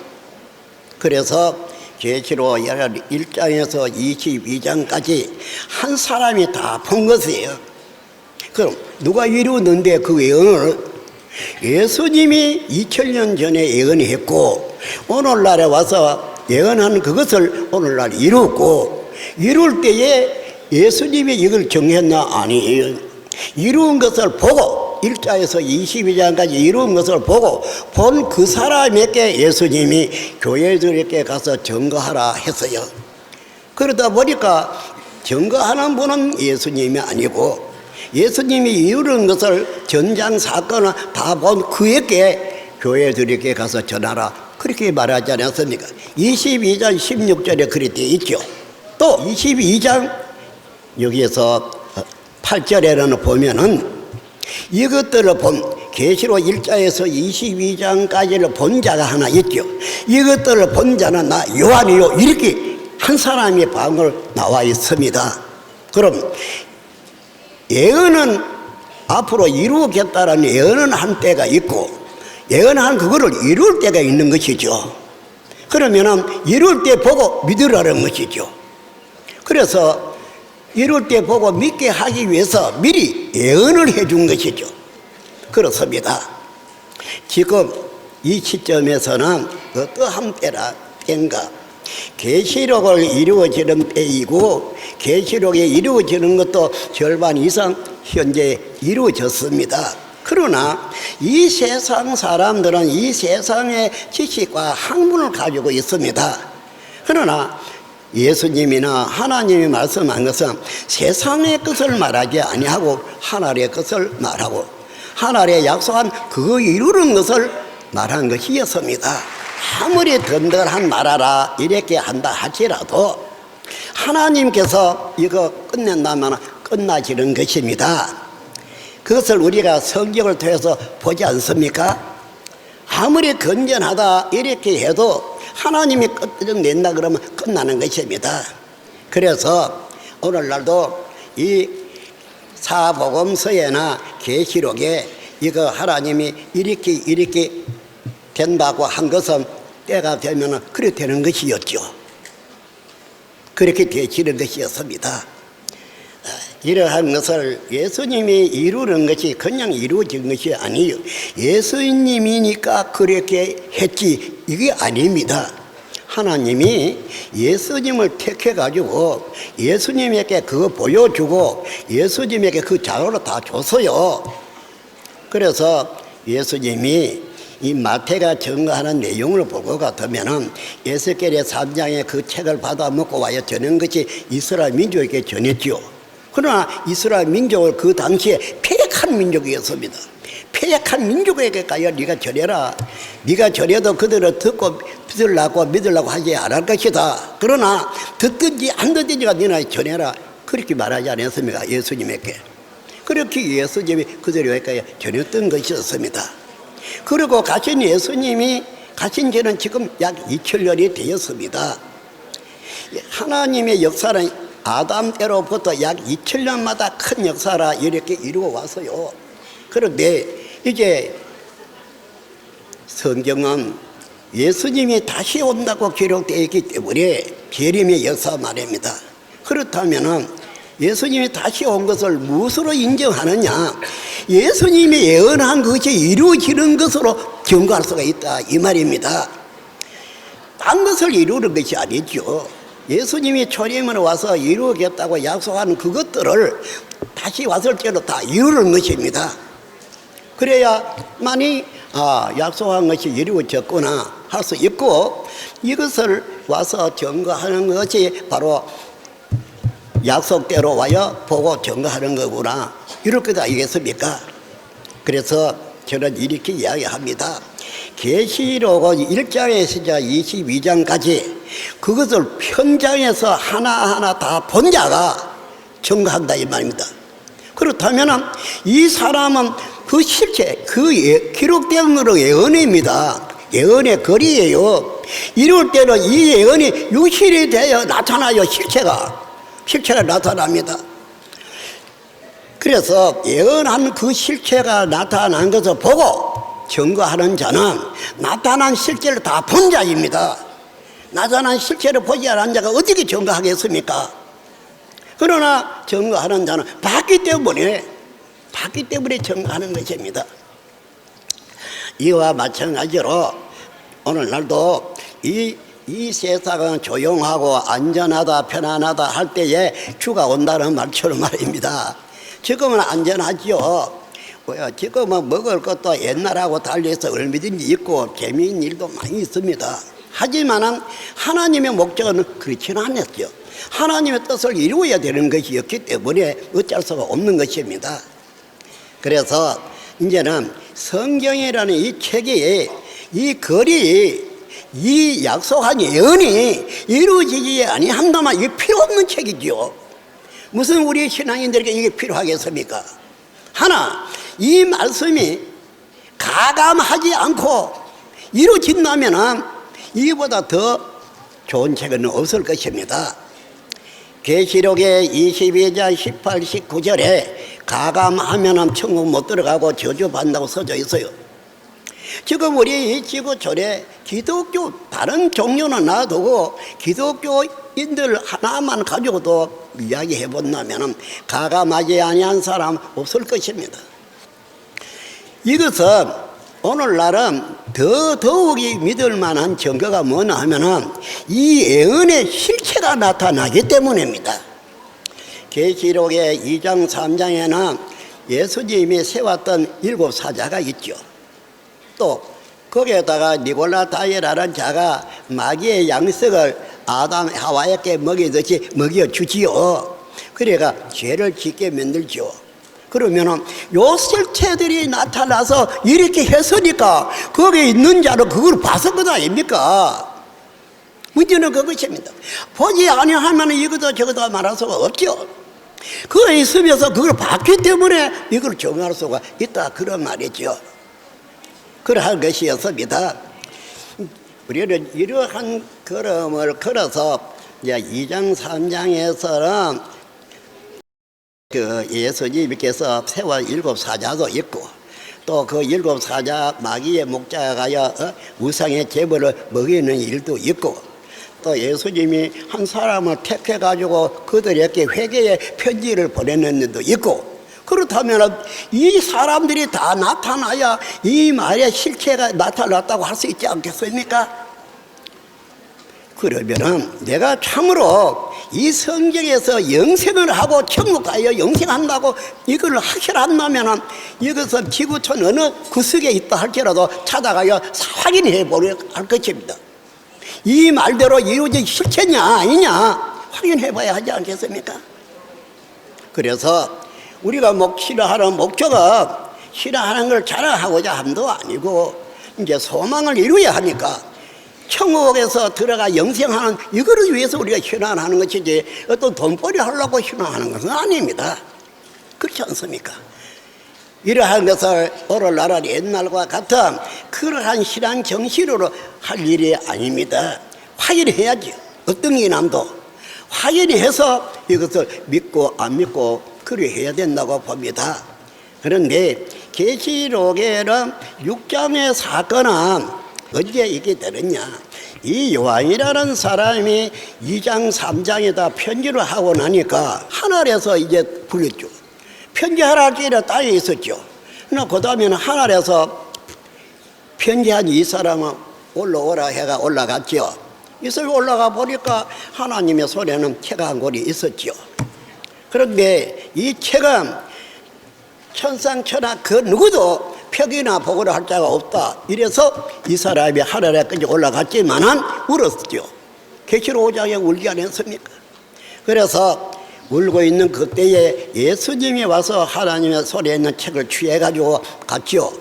그래서 계시록 1장에서 22장까지 한 사람이 다 본 것이에요. 그럼 누가 이루었는데 그 예언을 예수님이 2000년 전에 예언했고 오늘날에 와서 예언한 그것을 오늘날 이루었고 이룰 때에 예수님이 이걸 정했나? 아니에요. 이루은 것을 보고 1장에서 22장까지 이루은 것을 보고 본 그 사람에게 예수님이 교회들에게 가서 증거하라 했어요. 그러다 보니까 증거하는 분은 예수님이 아니고 예수님이 이루는 것을 전장 사건을 다 본 그에게 교회들에게 가서 전하라 그렇게 말하지 않았습니까? 22장 16절에 그렇게 되어 있죠. 또 22장 여기에서 8절에는 보면은 이것들을 본 계시록 1장에서 22장까지를 본 자가 하나 있죠. 이것들을 본 자는 나 요한이요 이렇게 한 사람의 방을 나와 있습니다. 그럼 예언은 앞으로 이루겠다라는 예언은 한 때가 있고 예언한 그거를 이룰 때가 있는 것이죠. 그러면은 이룰 때 보고 믿으라는 것이죠. 그래서 이룰 때 보고 믿게 하기 위해서 미리 예언을 해준 것이죠. 그렇습니다. 지금 이 시점에서는 어떠한 때인가? 계시록을 이루어지는 때이고 계시록이 이루어지는 것도 절반 이상 현재 이루어졌습니다. 그러나 이 세상 사람들은 이 세상의 지식과 학문을 가지고 있습니다. 그러나 예수님이나 하나님이 말씀한 것은 세상의 것을 말하지 아니하고 하나님의 것을 말하고 하나님의 약속한 그 이루는 것을 말한 것이었습니다. 아무리 든든한 나라라 이렇게 한다 할지라도 하나님께서 이거 끝낸다면 끝나지는 것입니다. 그것을 우리가 성경을 통해서 보지 않습니까? 아무리 건전하다 이렇게 해도 하나님이 끝낸다 그러면 끝나는 것입니다. 그래서 오늘날도 이 사복음서에나 계시록에 이거 하나님이 이렇게 된다고 한 것은 때가 되면 그렇게 되는 것이었죠. 그렇게 되지는 것이었습니다. 이러한 것을 예수님이 이루는 것이 그냥 이루어진 것이 아니에요. 예수님이니까 그렇게 했지 이게 아닙니다. 하나님이 예수님을 택해가지고 예수님에게 그거 보여주고 예수님에게 그 자료를 다 줬어요. 그래서 예수님이 이 마태가 증거하는 내용을 볼 것 같으면 에스겔의 3장의 그 책을 받아 먹고 와야 전한 것이 이스라엘 민족에게 전했죠. 그러나 이스라엘 민족을 그 당시에 패역한 민족이었습니다. 패역한 민족에게 가야 네가 전해라. 네가 전해도 그들을 듣고 믿으려고 하지 않을 것이다. 그러나 듣든지 안 듣든지가 네나 전해라. 그렇게 말하지 않았습니까? 예수님에게. 그렇게 예수님이 그들에게 전했던 것이었습니다. 그리고 가신 예수님이 가신 지는 지금 약 2000년이 되었습니다. 하나님의 역사는 아담 때로부터 약 2000년마다 큰 역사라 이렇게 이루어 왔어요. 그런데 이제 성경은 예수님이 다시 온다고 기록되어 있기 때문에 재림의 역사 말입니다. 그렇다면 예수님이 다시 온 것을 무엇으로 인정하느냐? 예수님이 예언한 것이 이루어지는 것으로 증거할 수가 있다 이 말입니다. 딴 것을 이루는 것이 아니죠. 예수님이 초림으로 와서 이루겠다고 약속하는 그것들을 다시 왔을 때로 다 이루는 것입니다. 그래야만이 약속한 것이 이루어졌구나 할 수 있고, 이것을 와서 증거하는 것이 바로 약속대로 와야 보고 증거하는 거구나 이렇게 다 알겠습니까? 그래서 저는 이렇게 이야기합니다. 계시록은 1장에서 22장까지 그것을 편장해서 하나하나 다 본 자가 증거한다 이 말입니다. 그렇다면 이 사람은 그 실체, 기록된 거로 예언입니다. 예언의 거리예요. 이럴 때는 이 예언이 유실이 되어 나타나요. 실체가 나타납니다. 그래서 예언한 그 실체가 나타난 것을 보고 증거하는 자는 나타난 실체를 다 본 자입니다. 나타난 실체를 보지 않은 자가 어떻게 증거하겠습니까? 그러나 증거하는 자는 봤기 때문에 증거하는 것입니다. 이와 마찬가지로 오늘날도 이 세상은 조용하고 안전하다 편안하다 할 때에 주가 온다는 말처럼 말입니다. 지금은 안전하죠. 지금은 먹을 것도 옛날하고 달리해서 얼마든지 있고 재미있는 일도 많이 있습니다. 하지만 하나님의 목적은 그렇지는 않았죠. 하나님의 뜻을 이루어야 되는 것이었기 때문에 어쩔 수가 없는 것입니다. 그래서 이제는 성경이라는 이 책이 이 글이 이 약속한 예언이 이루어지지 아니한다면 이게 필요 없는 책이죠. 무슨 우리 신앙인들에게 이게 필요하겠습니까? 하나, 이 말씀이 가감하지 않고 이루어진다면 이보다 더 좋은 책은 없을 것입니다. 계시록의 22장 18, 19절에 가감하면 천국 못 들어가고 저주받는다고 써져 있어요. 지금 우리 이 지구촌에 기독교 다른 종교는 놔두고 기독교인들 하나만 가지고도 이야기해 본다면 가감하지 아니한 사람 없을 것입니다. 이것은 오늘날은 더욱이 믿을 만한 증거가 뭐냐 하면은 이 예언의 실체가 나타나기 때문입니다. 계시록의 2장 3장에는 예수님이 세웠던 7 사자가 있죠. 또 거기에다가 니골라다이라는 자가 마귀의 양식을 아담 하와에게 먹이듯이 먹여주지요. 그래가 죄를 짓게 만들죠. 그러면은 요 실체들이 나타나서 이렇게 했으니까 거기에 있는 자는 그걸 봤을 것 아닙니까? 문제는 그것입니다. 보지 아니하면 이것도 저것도 말할 수가 없죠. 그거 있으면서 그걸 봤기 때문에 이걸 정할 수가 있다, 그런 말이죠. 그러한 것이었습니다. 우리는 이러한 걸음을 걸어서 이제 2장 3장에서는 그 예수님께서 세월 7사자도 있고, 또 그 7사자 마귀의 목자가여 우상의 제물을 먹이는 일도 있고, 또 예수님이 한 사람을 택해 가지고 그들에게 회개의 편지를 보내는 일도 있고, 그렇다면 이 사람들이 다 나타나야 이 말의 실체가 나타났다고 할 수 있지 않겠습니까? 그러면은 내가 참으로 이 성경에서 영생을 하고 천국 가여 영생한다고 이걸 확실한다면은 이것은 지구촌 어느 구석에 있다 할지라도 찾아가여 확인해 보려 할 것입니다. 이 말대로 이루어진 실체냐 아니냐 확인해 봐야 하지 않겠습니까? 그래서 우리가 신앙하는 목적은 신앙하는 걸 자랑하고자 함도 아니고 이제 소망을 이루어야 하니까 천국에서 들어가 영생하는 이거를 위해서 우리가 신앙하는 것이지 어떤 돈벌이 하려고 신앙하는 것은 아닙니다. 그렇지 않습니까? 이러한 것을 오늘날은 옛날과 같은 그러한 신앙 정신으로 할 일이 아닙니다. 확인해야지. 어떤 이남도 확인해서 이것을 믿고 안 믿고 그래 해야 된다고 봅니다. 그런데 계시록에는 6장의 사건은 언제 있게 되느냐, 이 요한이라는 사람이 2장 3장에다 편지를 하고 나니까 하늘에서 이제 불렸죠. 편지하라 길에 땅에 있었죠. 그 다음에는 하늘에서 편지한 이 사람은 올라오라 해가 올라갔죠. 이슬 올라가 보니까 하나님의 손에는 책가 한 권이 있었죠. 그런데 이 책은 천상천하 그 누구도 펴기나 보고를 할 자가 없다. 이래서 이 사람이 하늘에까지 올라갔지만은 울었죠. 계시록 5장에 울지 않았습니까? 그래서 울고 있는 그때에 예수님이 와서 하나님의 손에 있는 책을 취해가지고 갔죠.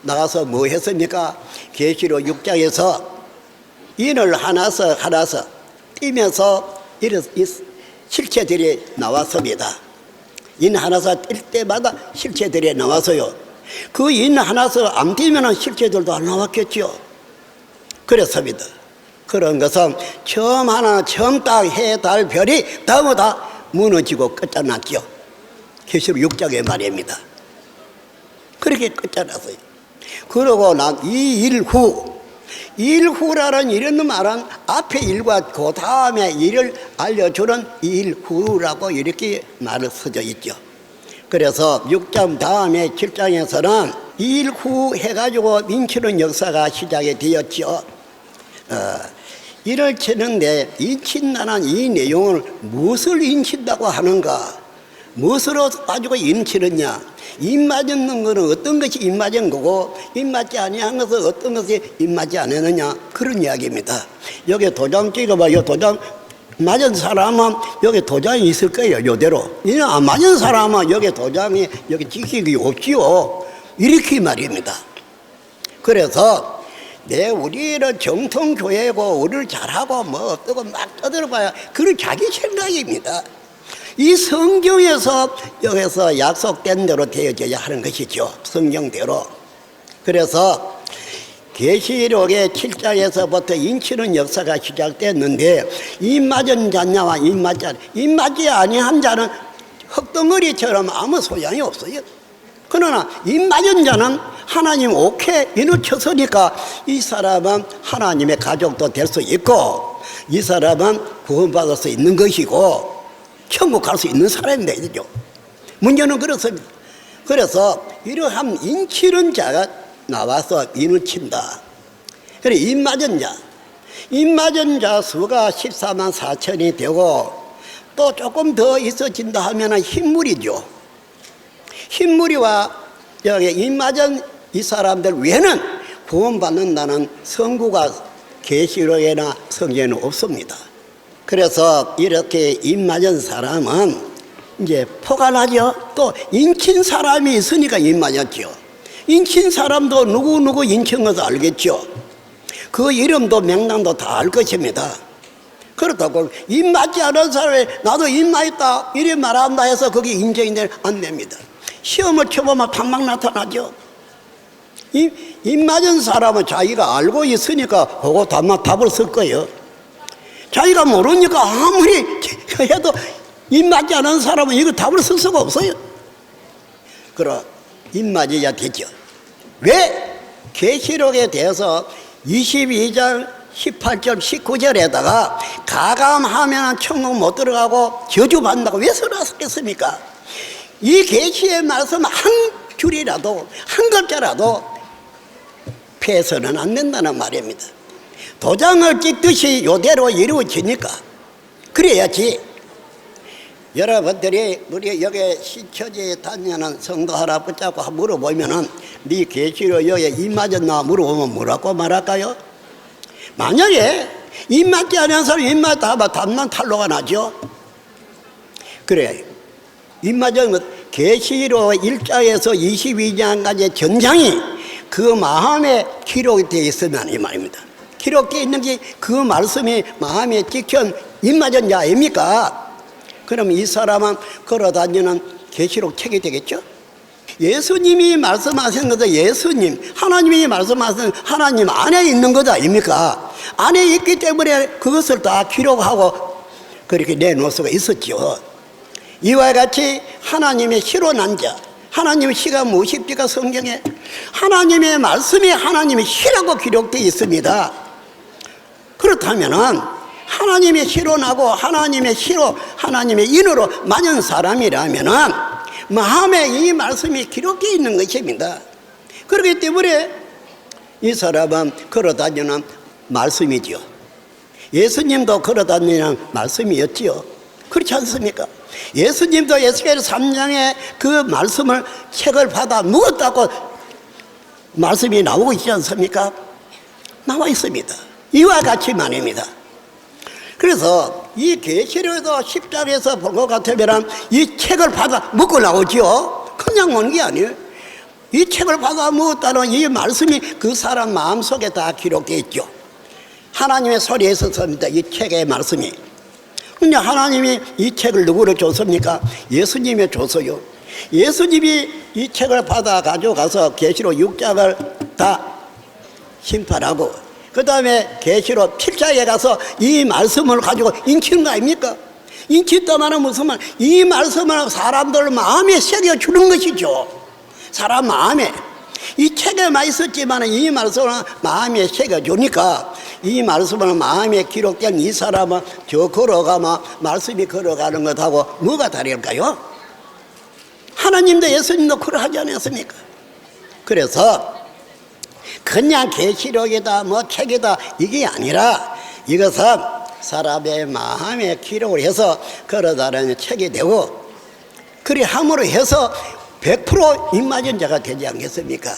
나가서 뭐 했습니까? 계시록 6장에서 인을 하나서 뛰면서 이런 실체들이 나왔습니다. 인 하나서 뛸 때마다 실체들이 나와서요. 그 인 하나서 안 뛰면 실체들도 안 나왔겠죠. 그렇습니다. 그런 것은 처음 딱 해, 달, 별이 다음에 다 무너지고 끝장났죠. 계시록 6장의 말입니다. 그렇게 끝장났어요. 그러고 난 이 일 후라는 이런 말은 앞에 일과 그 다음에 일을 알려주는 일 후라고 이렇게 말을 써져 있죠. 그래서 6장 다음에 7장에서는 일 후 해가지고 인치는 역사가 시작이 되었죠. 일을 치는데 인친다는 이 내용을 무엇을 인친다고 하는가? 무엇으로 가지고 인치느냐? 입맞는 거는 어떤 것이 입맞은 거고 입맞지 아니한 것은 어떤 것이 입맞지 않았느냐? 그런 이야기입니다. 여기 도장 찍어봐요. 도장 맞은 사람은 여기 도장이 있을 거예요. 이대로. 이는 안 맞은 사람은 여기 도장이 여기 찍히기 없지요. 이렇게 말입니다. 그래서 우리는 정통교회고 우리를 잘하고 뭐 어떠고 막 떠들어봐야 그건 자기 생각입니다. 이 성경에서 여기서 약속된 대로 되어져야 하는 것이죠. 성경대로. 그래서 계시록의 7장에서부터 인치는 역사가 시작됐는데 입맞은 자냐와 입맞지 아니한 자는 흙덩어리처럼 아무 소양이 없어요. 그러나 입맞은 자는 하나님 오케이 인을 쳤으니까 이 사람은 하나님의 가족도 될 수 있고 이 사람은 구원받을 수 있는 것이고 천국 갈 수 있는 사람이 되죠. 문제는 그렇습니다. 그래서 이러한 인치는 자가 나와서 인을 친다. 그래 입맞은 자 수가 14만 4천이 되고 또 조금 더 있어진다 하면 흰무리죠. 흰무리와 여기 입맞은 이 사람들 외에는 구원받는다는 선구가 계시록에나 성경에는 없습니다. 그래서 이렇게 입맞은 사람은 이제 포괄하죠. 또 인친 사람이 있으니까 입맞았죠. 인친 사람도 누구 인친 것을 알겠죠. 그 이름도 명단도 다 알 것입니다. 그렇다고 입 맞지 않은 사람이 나도 입 맞다 이리 말한다 해서 그게 인정이 안 됩니다. 시험을 쳐보면 방방 나타나죠. 입 맞은 사람은 자기가 알고 있으니까 그거 답을 쓸 거예요. 자기가 모르니까 아무리 해도 입 맞지 않은 사람은 이거 답을 쓸 수가 없어요. 그럼 입 맞아야 되죠. 왜? 계시록에 대해서 22장 18절 19절에다가 가감하면 천국 못 들어가고 저주받는다고 왜 써놨겠습니까? 이 계시의 말씀 한 줄이라도 한 글자라도 패서는 안 된다는 말입니다. 도장을 찍듯이 이대로 이루어지니까 그래야지. 여러분들이 우리 여기 시초지에 다니는 성도 하나 붙잡고 물어보면은 네 계시로 여기 입 맞았나 물어보면 뭐라고 말할까요? 만약에 입 맞지 않은 사람이 입 맞다 하면 답난 탈로가 나죠. 그래, 입 맞은 것 계시로 1장에서 22장까지 전장이 그 마음에 기록이 되어 있으면 이 말입니다. 기록되어 있는 게 그 말씀이 마음에 찍힌 입 맞은 자 아닙니까? 그럼 이 사람은 걸어다니는 계시록 책이 되겠죠? 예수님이 말씀하신 것은 예수님, 하나님이 말씀하신 하나님 안에 있는 것 아닙니까? 안에 있기 때문에 그것을 다 기록하고 그렇게 내놓을 수가 있었죠. 이와 같이 하나님의 시로 난 자, 하나님의 시가 무엇입니까? 성경에 하나님의 말씀이 하나님의 시라고 기록되어 있습니다. 그렇다면은 하나님의 시로 나고 하나님의 시로 하나님의 인으로 맞은 사람이라면은 마음에 이 말씀이 기록되어 있는 것입니다. 그렇기 때문에 이 사람은 걸어다니는 말씀이죠. 예수님도 걸어다니는 말씀이었지요. 그렇지 않습니까? 예수님도 에스겔 3장에 그 말씀을 책을 받아 묵었다고 말씀이 나오고 있지 않습니까? 나와 있습니다. 이와 같이 말입니다. 그래서 이 계시록에도 10장에서 본 것 같으면 이 책을 받아 묵고 나오죠. 그냥 오는 게 아니에요. 이 책을 받아 묵었다는 이 말씀이 그 사람 마음속에 다 기록되어 있죠. 하나님의 소리에 있었습니다. 이 책의 말씀이. 근데 하나님이 이 책을 누구를 줬습니까? 예수님이 줬어요. 예수님이 이 책을 받아 가져가서 계시록 6장을 다 심판하고 그 다음에 계시록 7장에 가서 이 말씀을 가지고 인치는 거 아닙니까? 인치다마는 무슨 말? 이 말씀을 사람들 마음에 새겨주는 것이죠. 사람 마음에. 이 책에만 있었지만 이 말씀을 마음에 새겨주니까 이 말씀을 마음에 기록된 이 사람은 저 걸어가면 말씀이 걸어가는 것하고 뭐가 다를까요? 하나님도 예수님도 그러하지 않았습니까? 그래서 그냥 계시록이다 뭐 책이다 이게 아니라 이것은 사람의 마음에 기록을 해서 걸어다니는 책이 되고 그리 함으로 해서 100% 입맞은 자가 되지 않겠습니까?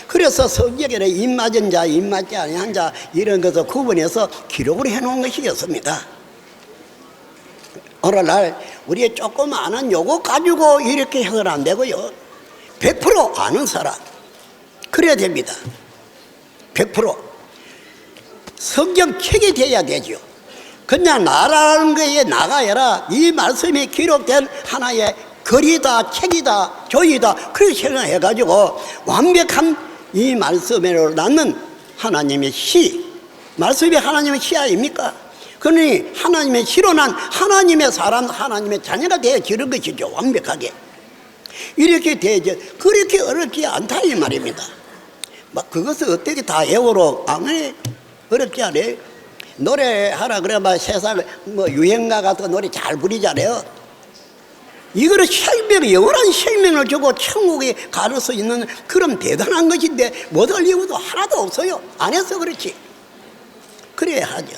그래서 성경에는 입맞은 자, 입맞지 아니한 자 이런 것을 구분해서 기록을 해놓은 것이었습니다. 오늘날 우리 조금 아는 요거 가지고 이렇게 해서는 안 되고요. 100% 아는 사람 그래야 됩니다. 100% 성경 책이 돼야 되죠. 그냥 나라는 거에 나가야라 이 말씀이 기록된 하나의 글이다 책이다 조이다 그렇게 생각해가지고 완벽한 이 말씀으로 낳는 하나님의 시 말씀이 하나님의 시 아닙니까? 그러니 하나님의 시로 난 하나님의 사람 하나님의 자녀가 되어지는 것이죠. 완벽하게 이렇게 되어져 그렇게 어렵지 않다 이 말입니다. 막 그것을 어떻게 다 외우러 안 해? 어렵지 않아요? 노래하라 그러면 세상 뭐 유행가 같은 노래 잘 부리잖아요. 이거를 생명, 영원한 생명을 주고 천국에 갈 수 있는 그런 대단한 것인데 못할 이유도 하나도 없어요. 안 해서 그렇지. 그래야 하죠.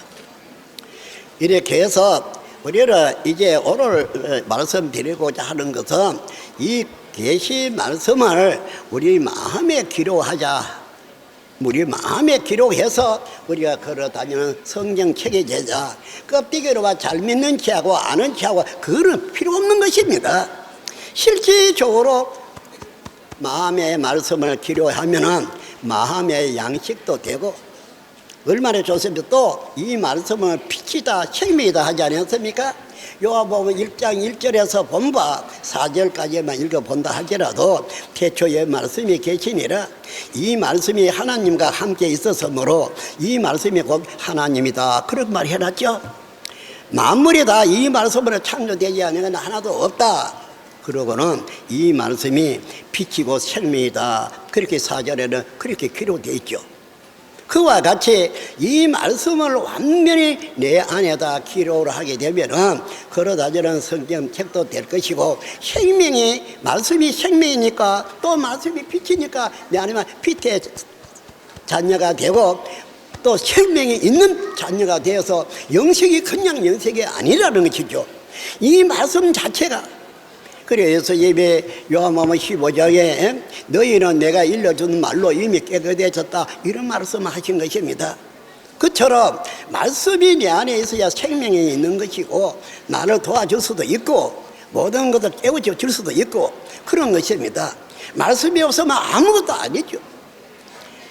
이렇게 해서 우리는 이제 오늘 말씀드리고자 하는 것은 이 계시 말씀을 우리 마음에 기록하자. 우리 마음에 기록해서 우리가 걸어다니는 성경책의 제자 껍데기로만 잘 믿는 체하고 아는 체하고 그거는 필요 없는 것입니다. 실질적으로 마음의 말씀을 기록하면은 마음의 양식도 되고 얼마나 좋습니까? 또 이 말씀은 빛이다 생명이다 하지 않았습니까? 요한복음 1장 1절에서 본바 4절까지만 읽어본다 할지라도 태초에 말씀이 계시니라. 이 말씀이 하나님과 함께 있었으므로 이 말씀이 곧 하나님이다. 그런 말 해놨죠. 만물이 다 이 말씀으로 창조되지 않은 건 하나도 없다. 그러고는 이 말씀이 빛이고 생명이다. 그렇게 4절에는 그렇게 기록되어 있죠. 그와 같이 이 말씀을 완전히 내 안에다 기록을 하게 되면은 그러다 저는 성경 책도 될 것이고, 말씀이 생명이니까 또 말씀이 빛이니까 내 안에만 빛의 자녀가 되고 또 생명이 있는 자녀가 되어서 영sek이 그냥 영sek이 아니라는 것이죠. 이 말씀 자체가. 그래서 예배 요한복음 15장에 너희는 내가 일러준 말로 이미 깨끗해졌다, 이런 말씀을 하신 것입니다. 그처럼 말씀이 내 안에 있어야 생명이 있는 것이고 나를 도와줄 수도 있고 모든 것을 깨우쳐 줄 수도 있고 그런 것입니다. 말씀이 없으면 아무것도 아니죠.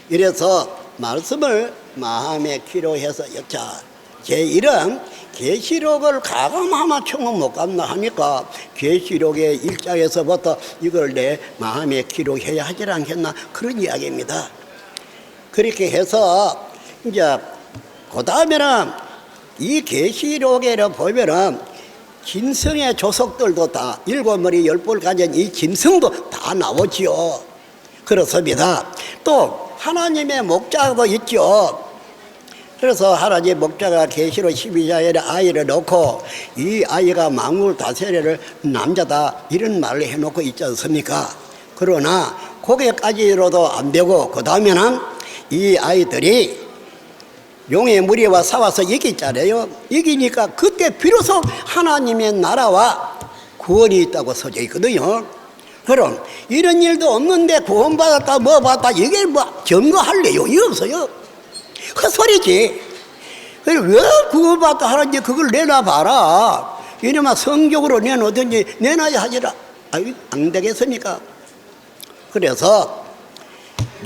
이래서 말씀을 마음에 기록해서 자, 제1은 계시록을 가감하면 총은 못 감나 하니까 계시록의 1장에서부터 이걸 내 마음에 기록해야 하지 않겠나, 그런 이야기입니다. 그렇게 해서 이제 그 다음에는 이 계시록에를 보면은 짐승의 조석들도 다 7머리 10뿔 가진 이 짐승도 다 나오지요. 그렇습니다. 또 하나님의 목자도 있죠. 그래서 하나님 목자가 계시록 12장에 아이를 놓고 이 아이가 만물 다스리를 남자다, 이런 말을 해놓고 있지 않습니까? 그러나 거기까지로도 안 되고 그 다음에는 이 아이들이 용의 무리와 싸워서 이기잖아요. 이기니까 그때 비로소 하나님의 나라와 구원이 있다고 써져 있거든요. 그럼 이런 일도 없는데 구원받았다 뭐 받았다 이게 뭐 증거할 내용이 없어요. 헛소리지. 왜 구원받다 하는지 그걸 내놔봐라. 이러면 성적으로 내놓든지 내놔야 하지라. 안 되겠습니까? 그래서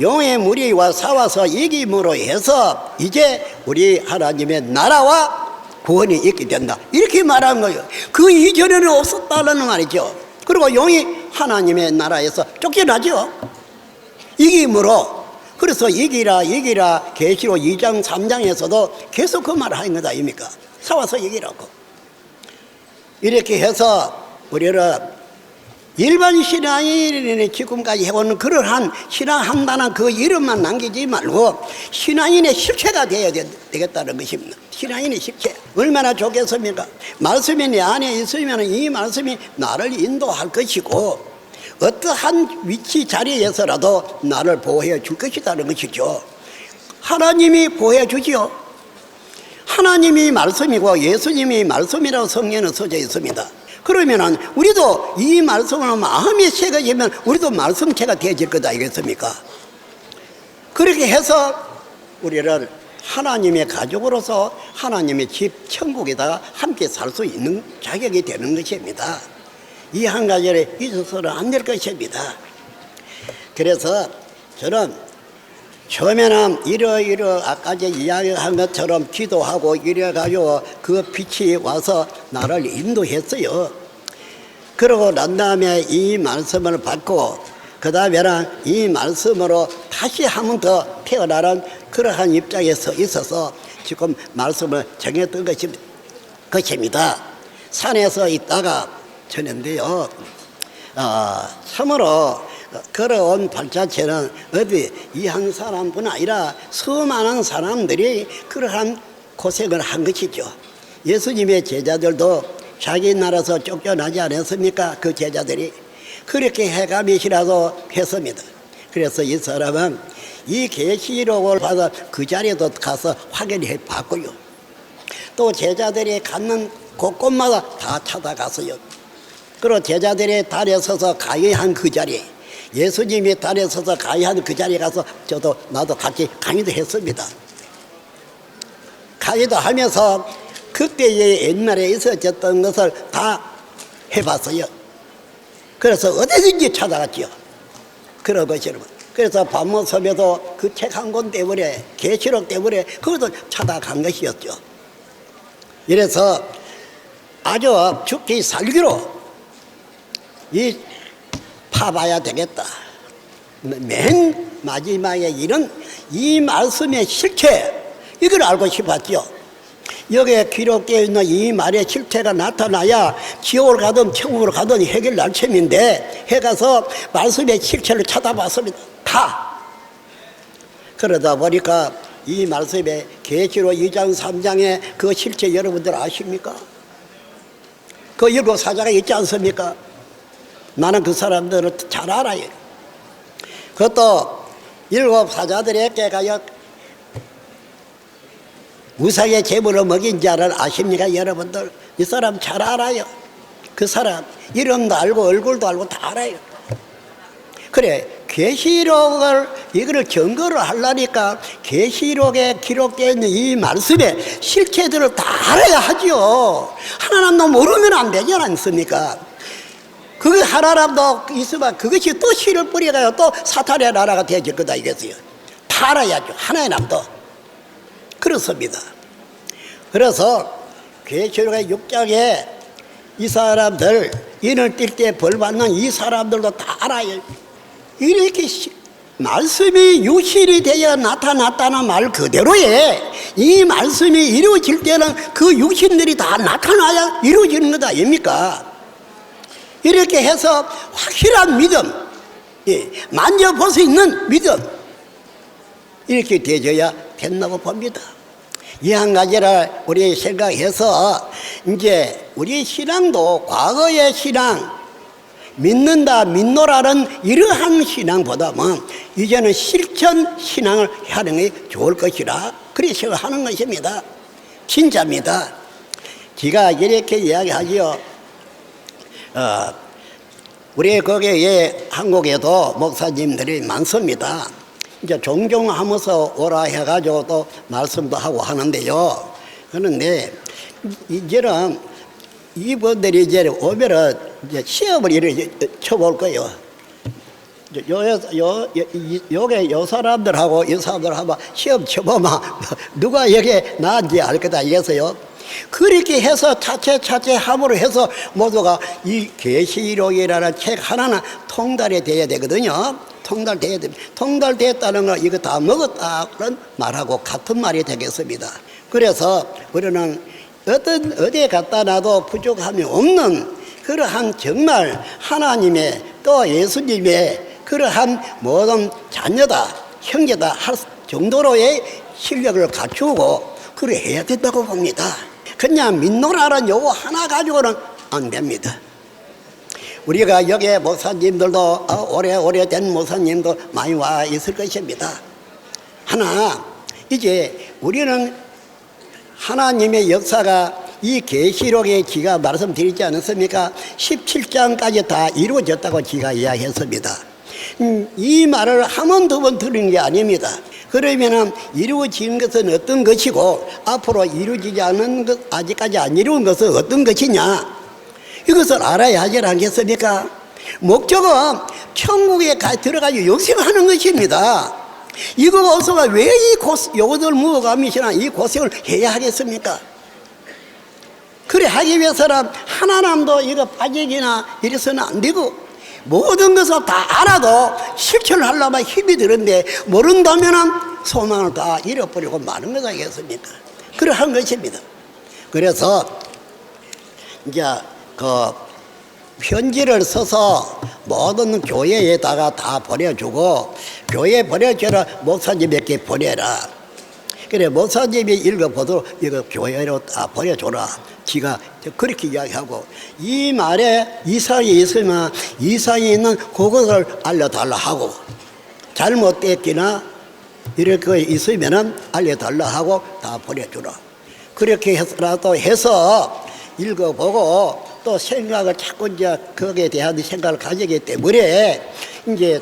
용의 무리와 싸워서 이김으로 해서 이제 우리 하나님의 나라와 구원이 있게 된다, 이렇게 말한 거예요. 그 이전에는 없었다는 말이죠. 그리고 용이 하나님의 나라에서 쫓겨나죠. 이김으로. 그래서 이기라 계시록 2장 3장에서도 계속 그 말을 하는 거다 아닙니까? 싸워서 이기라고. 이렇게 해서 우리는 일반 신앙인이 지금까지 해오는 그러한 신앙한다는 그 이름만 남기지 말고 신앙인의 실체가 되어야 되겠다는 것입니다. 신앙인의 실체. 얼마나 좋겠습니까? 말씀이 내 안에 있으면 이 말씀이 나를 인도할 것이고 어떠한 위치 자리에서라도 나를 보호해 줄 것이라는 것이죠. 하나님이 보호해 주지요. 하나님이 말씀이고 예수님이 말씀이라고 성경에는 써져 있습니다. 그러면은 우리도 이 말씀을 마음에 새겨지면 우리도 말씀체가 되어질 거다 아니겠습니까? 그렇게 해서 우리를 하나님의 가족으로서 하나님의 집 천국에다가 함께 살 수 있는 자격이 되는 것입니다. 이 한 가지를 잊어서는 안 될 것입니다. 그래서 저는 처음에는 이러 아까 이야기한 것처럼 기도하고 이래가지고 그 빛이 와서 나를 인도했어요. 그러고 난 다음에 이 말씀을 받고 그 다음에는 이 말씀으로 다시 한 번 더 태어나는 그러한 입장에 서 있어서 지금 말씀을 정했던 것입니다. 산에서 있다가 전인데요. 참으로 걸어온 발자체는 어디 이 한 사람뿐 아니라 수많은 사람들이 그러한 고생을 한 것이죠. 예수님의 제자들도 자기 나라에서 쫓겨나지 않았습니까? 그 제자들이 그렇게 해감이시라도 했습니다. 그래서 이 사람은 이 계시록을 받아 그 자리에도 가서 확인해 봤고요. 또 제자들이 갖는 곳곳마다 다 찾아갔어요. 그리고 제자들이 달에 서서 강의한 그 자리, 예수님이 달에 서서 강의한 그 자리에 가서 나도 같이 강의도 했습니다. 강의도 하면서 그때의 옛날에 있었던 것을 다 해봤어요. 그래서 어디든지 찾아갔죠. 그런 것이 여러분. 그래서 밤모섬에도 그 책 한 권 때문에, 계시록 때문에 그것도 찾아간 것이었죠. 이래서 아주 죽기 살기로 이 파봐야 되겠다. 맨 마지막에 이런 이 말씀의 실체, 이걸 알고 싶었죠. 여기에 기록되어 있는 이 말의 실체가 나타나야 지옥을 가든 천국으로 가든 해결 날참인데 해가서 말씀의 실체를 찾아봤습니다. 다. 그러다 보니까 이 말씀의 계시록 2장 3장의 그 실체 여러분들 아십니까? 그 일곱 사자가 있지 않습니까? 나는 그 사람들을 잘 알아요. 그것도 일곱 사자들에게 가요 우상의 제물을 먹인 자를 아십니까 여러분들? 이 사람 잘 알아요. 그 사람 이름도 알고 얼굴도 알고 다 알아요. 그래, 계시록을 이거를 증거를 하려니까 계시록에 기록되어 있는 이 말씀의 실체들을 다 알아야 하죠. 하나님도 모르면 안 되지 않습니까? 그 하나님도 있으면 그것이 또 씨를 뿌려가요 또 사탄의 나라가 되어질 거다 이거지요. 다 알아야죠. 하나의 남도. 그렇습니다. 그래서 계시록의 6장에 이 사람들 인을 뛸 때 벌 받는 이 사람들도 다 알아요. 이렇게 말씀이 유실이 되어 나타났다는 말 그대로에 이 말씀이 이루어질 때는 그 육신들이 다 나타나야 이루어지는 것 아닙니까? 이렇게 해서 확실한 믿음, 만져볼 수 있는 믿음, 이렇게 되어야 된다고 봅니다. 이 한 가지를 우리 생각해서 이제 우리 신앙도 과거의 신앙, 믿는다, 믿노라는 이러한 신앙보다는 이제는 실천 신앙을 하는 게 좋을 것이라 그렇게 생각하는 것입니다. 진짜입니다. 제가 이렇게 이야기하지요. 우리 거기에 한국에도 목사님들이 많습니다. 이제 종종 하면서 오라 해가지고 또 말씀도 하고 하는데요. 그런데 이제는 이분들이 이제 오면은 이제 시험을 이렇게 쳐볼 거예요. 요게 요 사람들하고 이 사람들하고 시험 쳐보면 누가 여기에 나은지 알 거다 이래서요. 그렇게 해서 차체 함으로 해서 모두가 이 계시록이라는 책 하나는 통달이 돼야 되거든요. 통달돼야 됩니다. 통달됐다는 건 이거 다 먹었다 그런 말하고 같은 말이 되겠습니다. 그래서 우리는 어디에 갖다 놔도 부족함이 없는 그러한 정말 하나님의 또 예수님의 그러한 모든 자녀다 형제다 할 정도로의 실력을 갖추고 그래 해야 된다고 봅니다. 그냥 믿노라는 요거 하나 가지고는 안 됩니다. 우리가 여기에 목사님들도 오래된 목사님도 많이 와 있을 것입니다. 하나 이제 우리는 하나님의 역사가 이 계시록에 지가 말씀드리지 않았습니까? 17장까지 다 이루어졌다고 지가 이야기했습니다. 이 말을 한 번 두 번 들은 게 아닙니다. 그러면은 이루어진 것은 어떤 것이고 앞으로 이루어지지 않은 것, 아직까지 안 이루은 것은 어떤 것이냐, 이것을 알아야 하지 않겠습니까? 목적은 천국에 들어가서 영생하는 것입니다. 이거 없어가 왜 요것을 무어가미시나 이 고생을 해야 하겠습니까? 그래 하기 위해서는 하나님도 이거 빠지기나 이래서는 안 되고 모든 것을 다 알아도 실천을 하려면 힘이 드는데 모른다면 소망을 다 잃어버리고 마는 것 아니겠습니까? 그러한 것입니다. 그래서 이제 그 편지를 써서 모든 교회에다가 다 보내주고 교회에 보내줘라 목사님에게 보내라. 그래 목사님이 읽어보도록 이거 교회로 다 보내줘라. 지가 그렇게 이야기하고 이 말에 이상이 있으면 이상이 있는 그것을 알려달라 하고 잘못됐기나 이렇게 있으면 알려달라 하고 다 보내주라. 그렇게 해서라도 해서 읽어보고 또 생각을 자꾸 이제 거기에 대한 생각을 가지기 때문에 이제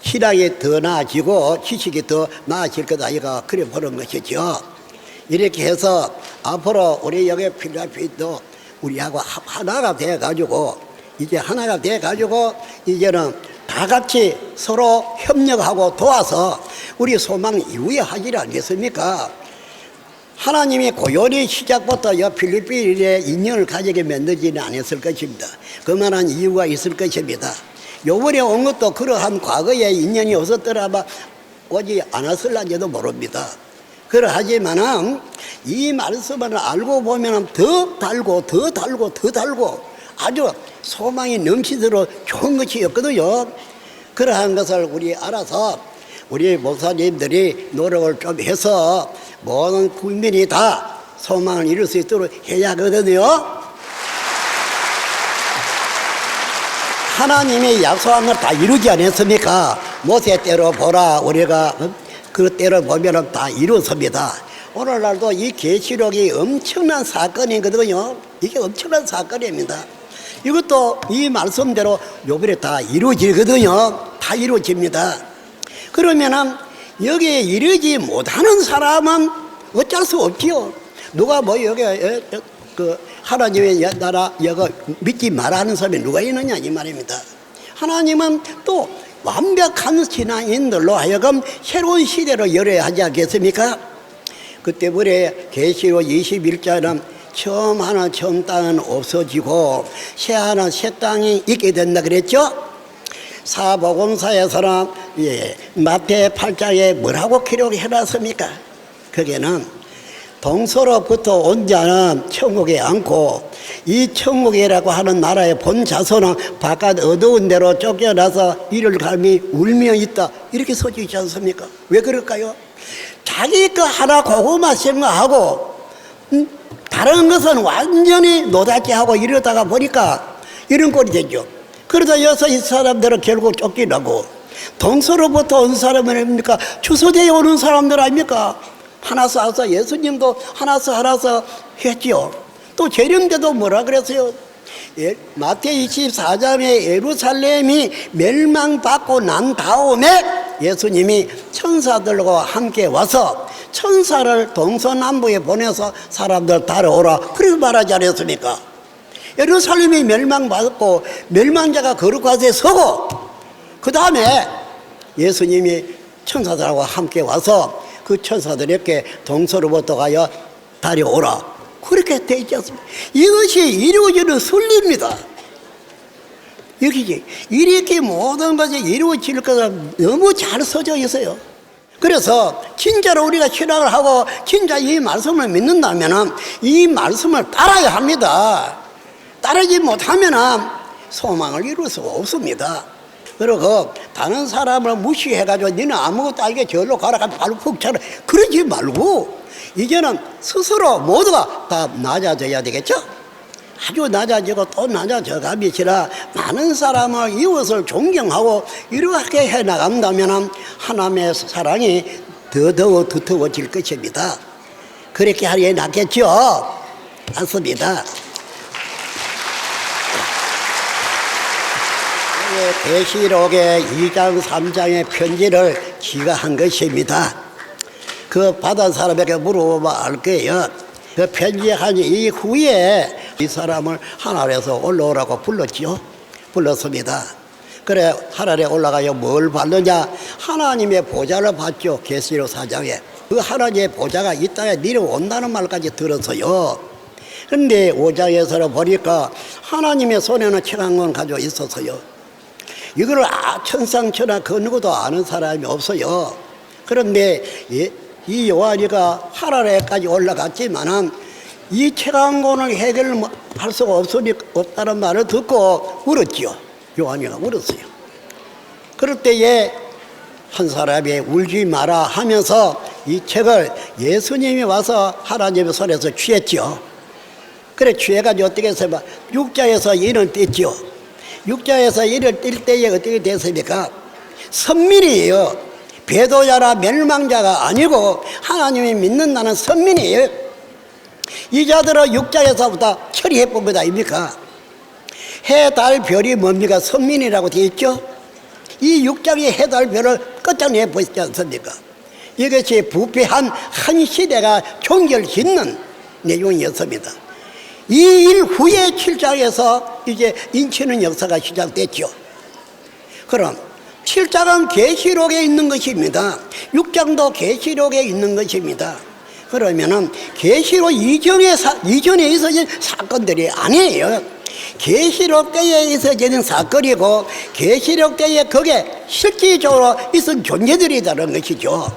신앙이 더 나아지고 지식이 더 나아질 거다 이거 그래 보는 것이죠. 이렇게 해서 앞으로 우리 여기 필라필도 우리하고 하나가 돼 가지고 이제 하나가 돼 가지고 이제는 다 같이 서로 협력하고 도와서 우리 소망 이루어야 하지 않겠습니까? 하나님이 고요리 시작부터 필리핀에 인연을 가지게 만들지는 않았을 것입니다. 그만한 이유가 있을 것입니다. 요번에 온 것도 그러한 과거에 인연이 없었더라면 오지 않았을런지도 모릅니다. 그러하지만은 이 말씀을 알고 보면 더 달고 더 달고 더 달고 아주 소망이 넘치도록 좋은 것이었거든요. 그러한 것을 우리 알아서 우리 목사님들이 노력을 좀 해서 모든 국민이 다 소망을 이룰 수 있도록 해야 하거든요. 하나님이 약속한 걸 다 이루지 않았습니까? 모세 때로 보라, 우리가 그 때로 보면 다 이루었습니다. 오늘날도 이 계시록이 엄청난 사건이거든요. 이게 엄청난 사건입니다. 이것도 이 말씀대로 요번에 다 이루어지거든요. 다 이루어집니다. 그러면은 여기에 이르지 못하는 사람은 어쩔 수 없지요. 누가 뭐 여기 그 하나님의 나라 여거 믿지 말라는 사람이 누가 있느냐 이 말입니다. 하나님은 또 완벽한 신앙인들로 하여금 새로운 시대를 열어야 하지 않겠습니까? 그 때문에 계시록 21장은 처음 하나 처음 땅은 없어지고 새 하나 새 땅이 있게 된다 그랬죠? 사복음서에서는 마태 8장에 뭐라고 기록해놨습니까? 거기는 동서로부터 온 자는 천국에 않고 이 천국이라고 하는 나라의 본 자손은 바깥 어두운 데로 쫓겨나서 이를 갈미 울며 있다 이렇게 써져 있지 않습니까? 왜 그럴까요? 자기 거 하나 고구마 생각하고 다른 것은 완전히 노다지하고 이러다가 보니까 이런 꼴이 되죠. 그러다 여기서 이 사람들은 결국 쫓기라고. 동서로부터 온 사람은 아닙니까? 주소대에 오는 사람들 아닙니까? 하나서 하나서 예수님도 하나서 했지요. 또 재림때도 뭐라 그랬어요? 마태 24장에 예루살렘이 멸망받고 난 다음에 예수님이 천사들과 함께 와서 천사를 동서남북에 보내서 사람들 따라오라 그렇게 말하지 않았습니까? 예루살렘이 멸망받고 멸망자가 거룩한 데 서고 그 다음에 예수님이 천사들하고 함께 와서 그 천사들에게 동서로부터 가여 다려오라 그렇게 되어 있지 않습니까? 이것이 이루어지는 순리입니다. 여기지 이렇게 모든 것이 이루어질 거가 너무 잘 써져 있어요. 그래서 진짜로 우리가 신앙을 하고 진짜 이 말씀을 믿는다면 이 말씀을 따라야 합니다. 따르지 못하면 소망을 이룰 수가 없습니다. 그리고 다른 사람을 무시해가지고 너는 아무것도 아니게 저리로 가라 발로 푹 차라 그러지 말고 이제는 스스로 모두가 다 낮아져야 되겠죠. 아주 낮아지고 또 낮아져가면서 많은 사람을 이웃을 존경하고 이렇게 해나간다면 하나님의 사랑이 더더욱 두터워질 것입니다. 그렇게 하는 게 낫겠죠. 맞습니다. 계시록의 2장 3장의 편지를 지가 한 것입니다. 그 받은 사람에게 물어보면 알 거예요. 그 편지한 이후에 이 사람을 하늘에서 올라오라고 불렀지요. 불렀습니다. 그래 하늘에 올라가요 뭘 받느냐? 하나님의 보좌를 받죠. 계시록 4장에 그 하나님의 보좌가 이 땅에 내려온다는 말까지 들었어요. 그런데 5장에서는 보니까 하나님의 손에는 책한 건 가지고 있었어요. 이걸 천상천하 그 누구도 아는 사람이 없어요. 그런데 이 요한이가 하늘에까지 올라갔지만은 이 최강권을 해결할 수가 없다는 말을 듣고 울었지요. 요한이가 울었어요. 그럴 때에 한 사람이 울지 마라 하면서 이 책을 예수님이 와서 하나님의 손에서 취했지요. 그래 취해가지고 어떻게 했어요? 육자에서 이를 뗐지요. 육자에서 이를 뗄 때에 어떻게 됐습니까? 선민이에요. 배도자라 멸망자가 아니고 하나님이 믿는다는 선민이에요. 이 자들은 육자에서부터 처리해 본 것 아닙니까? 해, 달, 별이 뭡니까? 선민이라고 되어 있죠? 이 육장의 해, 달, 별을 끝장내 보시지 않습니까? 이것이 부패한 한 시대가 종결짓는 내용이었습니다. 이 일 후에 7장에서 이제 인치는 역사가 시작됐죠. 그럼 7장은 계시록에 있는 것입니다. 6장도 계시록에 있는 것입니다. 그러면은 계시록 이전에 있어진 사건들이 아니에요. 계시록 때에 있어지는 사건이고 계시록 때에 그게 실질적으로 있은 존재들이라는 것이죠.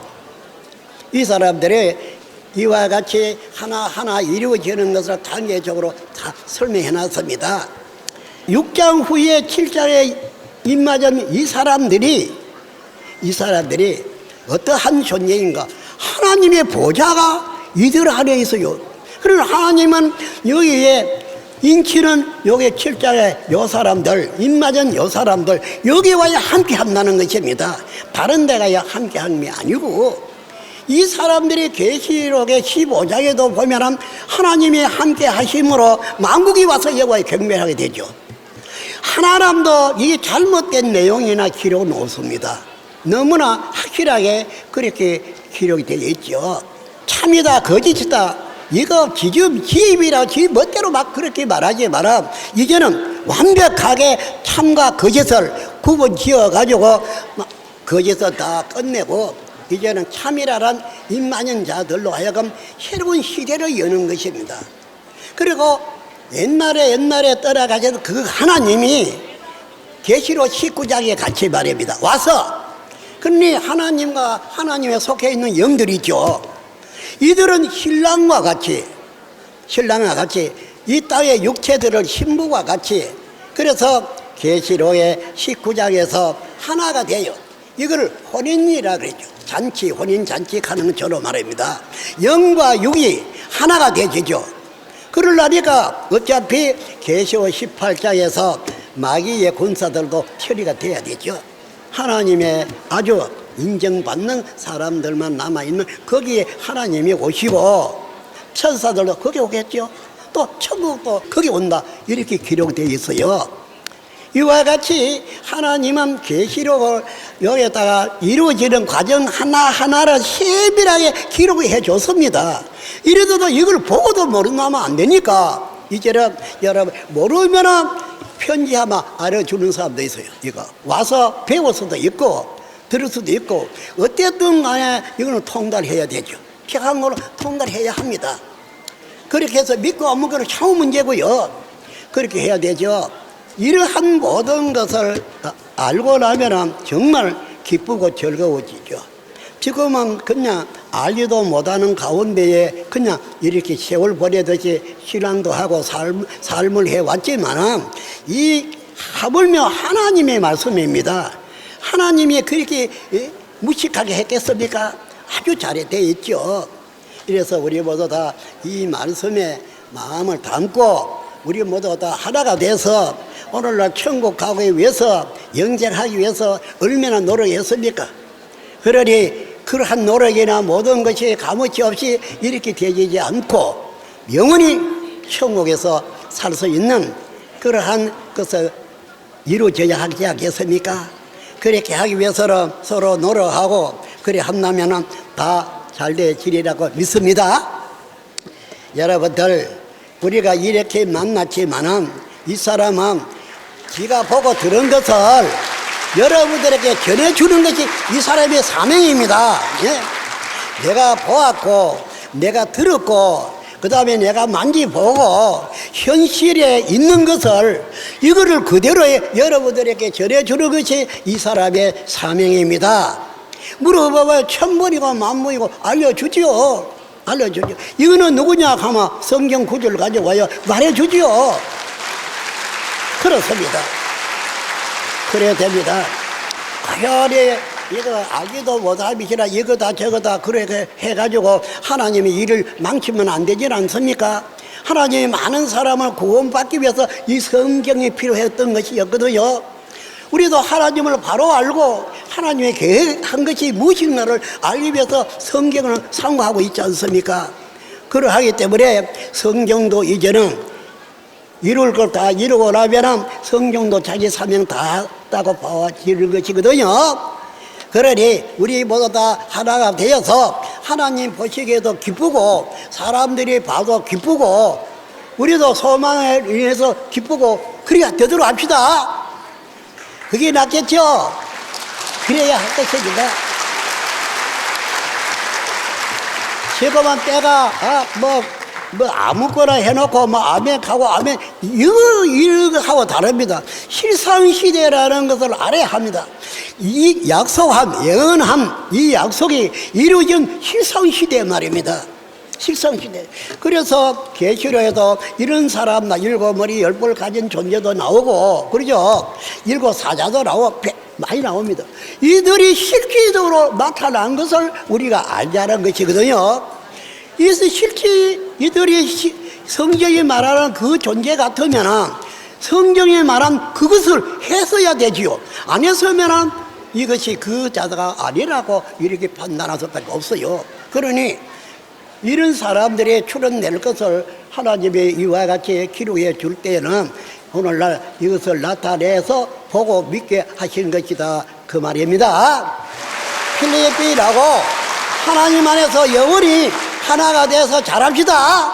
이 사람들이 이와 같이 하나하나 이루어지는 것을 단계적으로 다 설명해 놨습니다. 6장 후에 7장에 입맞은 이 사람들이 어떠한 존재인가? 하나님의 보좌가 이들 안에 있어요. 그러나 하나님은 여기에 인치는 여기 7장에 요 사람들, 입맞은 요 사람들, 여기 와야 함께 한다는 것입니다. 다른 데 가야 함께 하는 게 아니고, 이 사람들이 계시록의 15장에도 보면은 하나님이 함께 하심으로 만국이 와서 여호와에 경배하게 되죠. 하나님도 이게 잘못된 내용이나 기록은 없습니다. 너무나 확실하게 그렇게 기록이 되어 있죠. 참이다 거짓이다 이거 지금 지입이라 지 멋대로 막 그렇게 말하지 마라. 이제는 완벽하게 참과 거짓을 구분 지어 가지고 거짓을 다 끝내고 이제는 참이라란 임만연 자들로 하여금 새로운 시대를 여는 것입니다. 그리고 옛날에 떠나가셔서 그 하나님이 계시록 19장에 같이 말입니다. 와서 그러니 하나님과 하나님에 속해 있는 영들이죠. 이들은 신랑과 같이 이 땅의 육체들을 신부와 같이 그래서 계시록의 19장에서 하나가 돼요. 이걸 혼인이라 그러죠. 잔치, 혼인 잔치 하는 저로 말입니다. 영과 육이 하나가 되죠. 그러려니까 어차피 계시록 18장에서 마귀의 군사들도 처리가 돼야 되죠. 하나님의 아주 인정받는 사람들만 남아있는 거기에 하나님이 오시고 천사들도 거기 오겠죠. 또 천국도 거기 온다 이렇게 기록되어 있어요. 이와 같이 하나님은 계시록을 여기에다가 이루어지는 과정 하나하나를 세밀하게 기록을 해줬습니다. 이래도 이걸 보고도 모르면 안 되니까 이제는 여러분 모르면 편지하면 알아주는 사람도 있어요. 이거 와서 배울 수도 있고 들을 수도 있고 어쨌든 간에 이거는 통달해야 되죠. 평행으로 통달해야 합니다. 그렇게 해서 믿고 안 믿고는 참 문제고요. 그렇게 해야 되죠. 이러한 모든 것을 알고 나면 정말 기쁘고 즐거워지죠. 지금은 그냥 알지도 못하는 가운데에 그냥 이렇게 세월 보내듯이 신앙도 하고 삶을 해왔지만 이 하물며 하나님의 말씀입니다. 하나님이 그렇게 무식하게 했겠습니까? 아주 잘돼 있죠. 그래서 우리 모두 다 이 말씀에 마음을 담고 우리 모두 다 하나가 돼서 오늘날 천국 가기 위해서 영생하기 위해서 얼마나 노력했습니까? 그러니 그러한 노력이나 모든 것이 값어치 없이 이렇게 되지 않고 영원히 천국에서 살 수 있는 그러한 것을 이루어져야 하지 않겠습니까? 그렇게 하기 위해서는 서로 노력하고 그래 한다면 다 잘 되리라고 믿습니다. 여러분들 우리가 이렇게 만났지만은 이 사람은 지가 보고 들은 것을 여러분들에게 전해주는 것이 이 사람의 사명입니다. 예? 내가 보았고 내가 들었고 그 다음에 내가 만지보고 현실에 있는 것을 이거를 그대로 여러분들에게 전해주는 것이 이 사람의 사명입니다. 물어봐봐요. 천번이고 만번이고 알려주지요. 이거는 누구냐 하면 성경 구절을 가져와요. 말해주지요. 그렇습니다. 그래야 됩니다. 과연에 이거 알지도 못하미시라 이거다 저거다 그렇게 해가지고 하나님이 일을 망치면 안 되지 않습니까? 하나님이 많은 사람을 구원받기 위해서 이 성경이 필요했던 것이었거든요. 우리도 하나님을 바로 알고 하나님의 계획한 것이 무엇인가를 알기 위해서 성경을 상고하고 있지 않습니까? 그러하기 때문에 성경도 이제는 이룰 걸 다 이루고 나면 성경도 자기 사명 다 했다고 봐지는 것이거든요. 그러니 우리 모두 다 하나가 되어서 하나님 보시기에도 기쁘고 사람들이 봐도 기쁘고 우리도 소망에 인해서 기쁘고 그래야 되도록 합시다. 그게 낫겠죠? 그래야 할 것입니다. 지금은 때가 아무거나 해놓고 아멘하고 아멘 이거 하고 다릅니다. 실상시대라는 것을 알아야 합니다. 이 약속함, 예언함, 이 약속이 이루어진 실상시대 말입니다. 실상시대. 그래서 계시록에도 이런 사람 일곱 머리 열 뿔 가진 존재도 나오고 그러죠. 일곱 사자도 나오고 많이 나옵니다. 이들이 실질적으로 나타난 것을 우리가 알자는 것이거든요. 이것은 실제 이들이 성경이 말하는 그 존재 같으면 성경이 말한 그것을 했어야 되지요. 안 했으면 이것이 그 자가 아니라고 이렇게 판단할 수밖에 없어요. 그러니 이런 사람들이 출현될 것을 하나님이 이와 같이 기록해 줄 때는 오늘날 이것을 나타내서 보고 믿게 하신 것이다 그 말입니다. 필리핀이라고 하나님 안에서 영원히 하나가 돼서 잘합시다.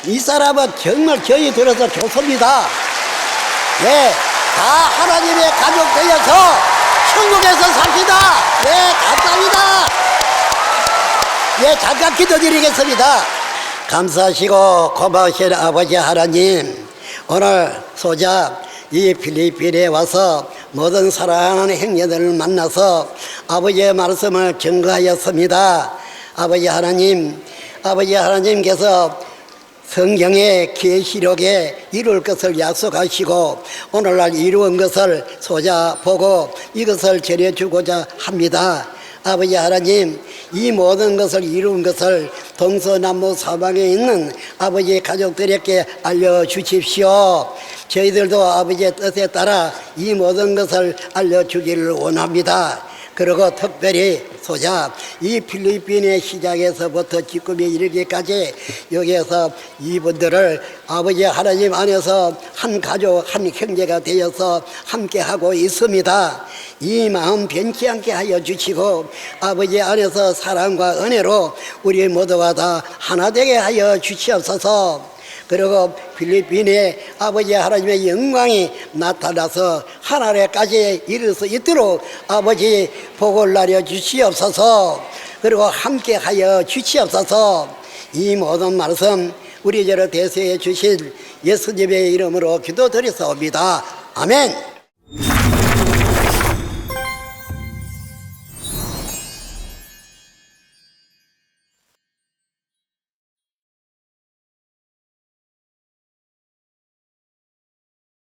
이 사람은 정말 저희 들어서 좋습니다. 네, 다 하나님의 가족 되어서 천국에서 삽시다. 네, 감사합니다. 네, 잠깐 기도드리겠습니다. 감사하시고 고마우신 아버지 하나님, 오늘 소자 이 필리핀에 와서 모든 사랑하는 형제들을 만나서 아버지의 말씀을 증거하였습니다. 아버지 하나님께서 성경의 계시록에 이룰 것을 약속하시고 오늘날 이루은 것을 소자 보고 이것을 전해주고자 합니다. 아버지 하나님, 이 모든 것을 이룬 것을 동서남북 사방에 있는 아버지의 가족들에게 알려주십시오. 저희들도 아버지의 뜻에 따라 이 모든 것을 알려주기를 원합니다. 그리고 특별히 소자 이 필리핀의 시작에서부터 지금에 이르기까지 여기에서 이분들을 아버지 하나님 안에서 한 가족 한 형제가 되어서 함께하고 있습니다. 이 마음 변치 않게 하여 주시고 아버지 안에서 사랑과 은혜로 우리 모두가 다 하나 되게 하여 주시옵소서. 그리고 필리핀에 아버지 하나님의 영광이 나타나서 하나님까지 이를 수 있도록 아버지 복을 내려 주시옵소서. 그리고 함께 하여 주시옵소서. 이 모든 말씀 우리 저를 대수해 주신 예수님의 이름으로 기도드리사옵니다. 아멘.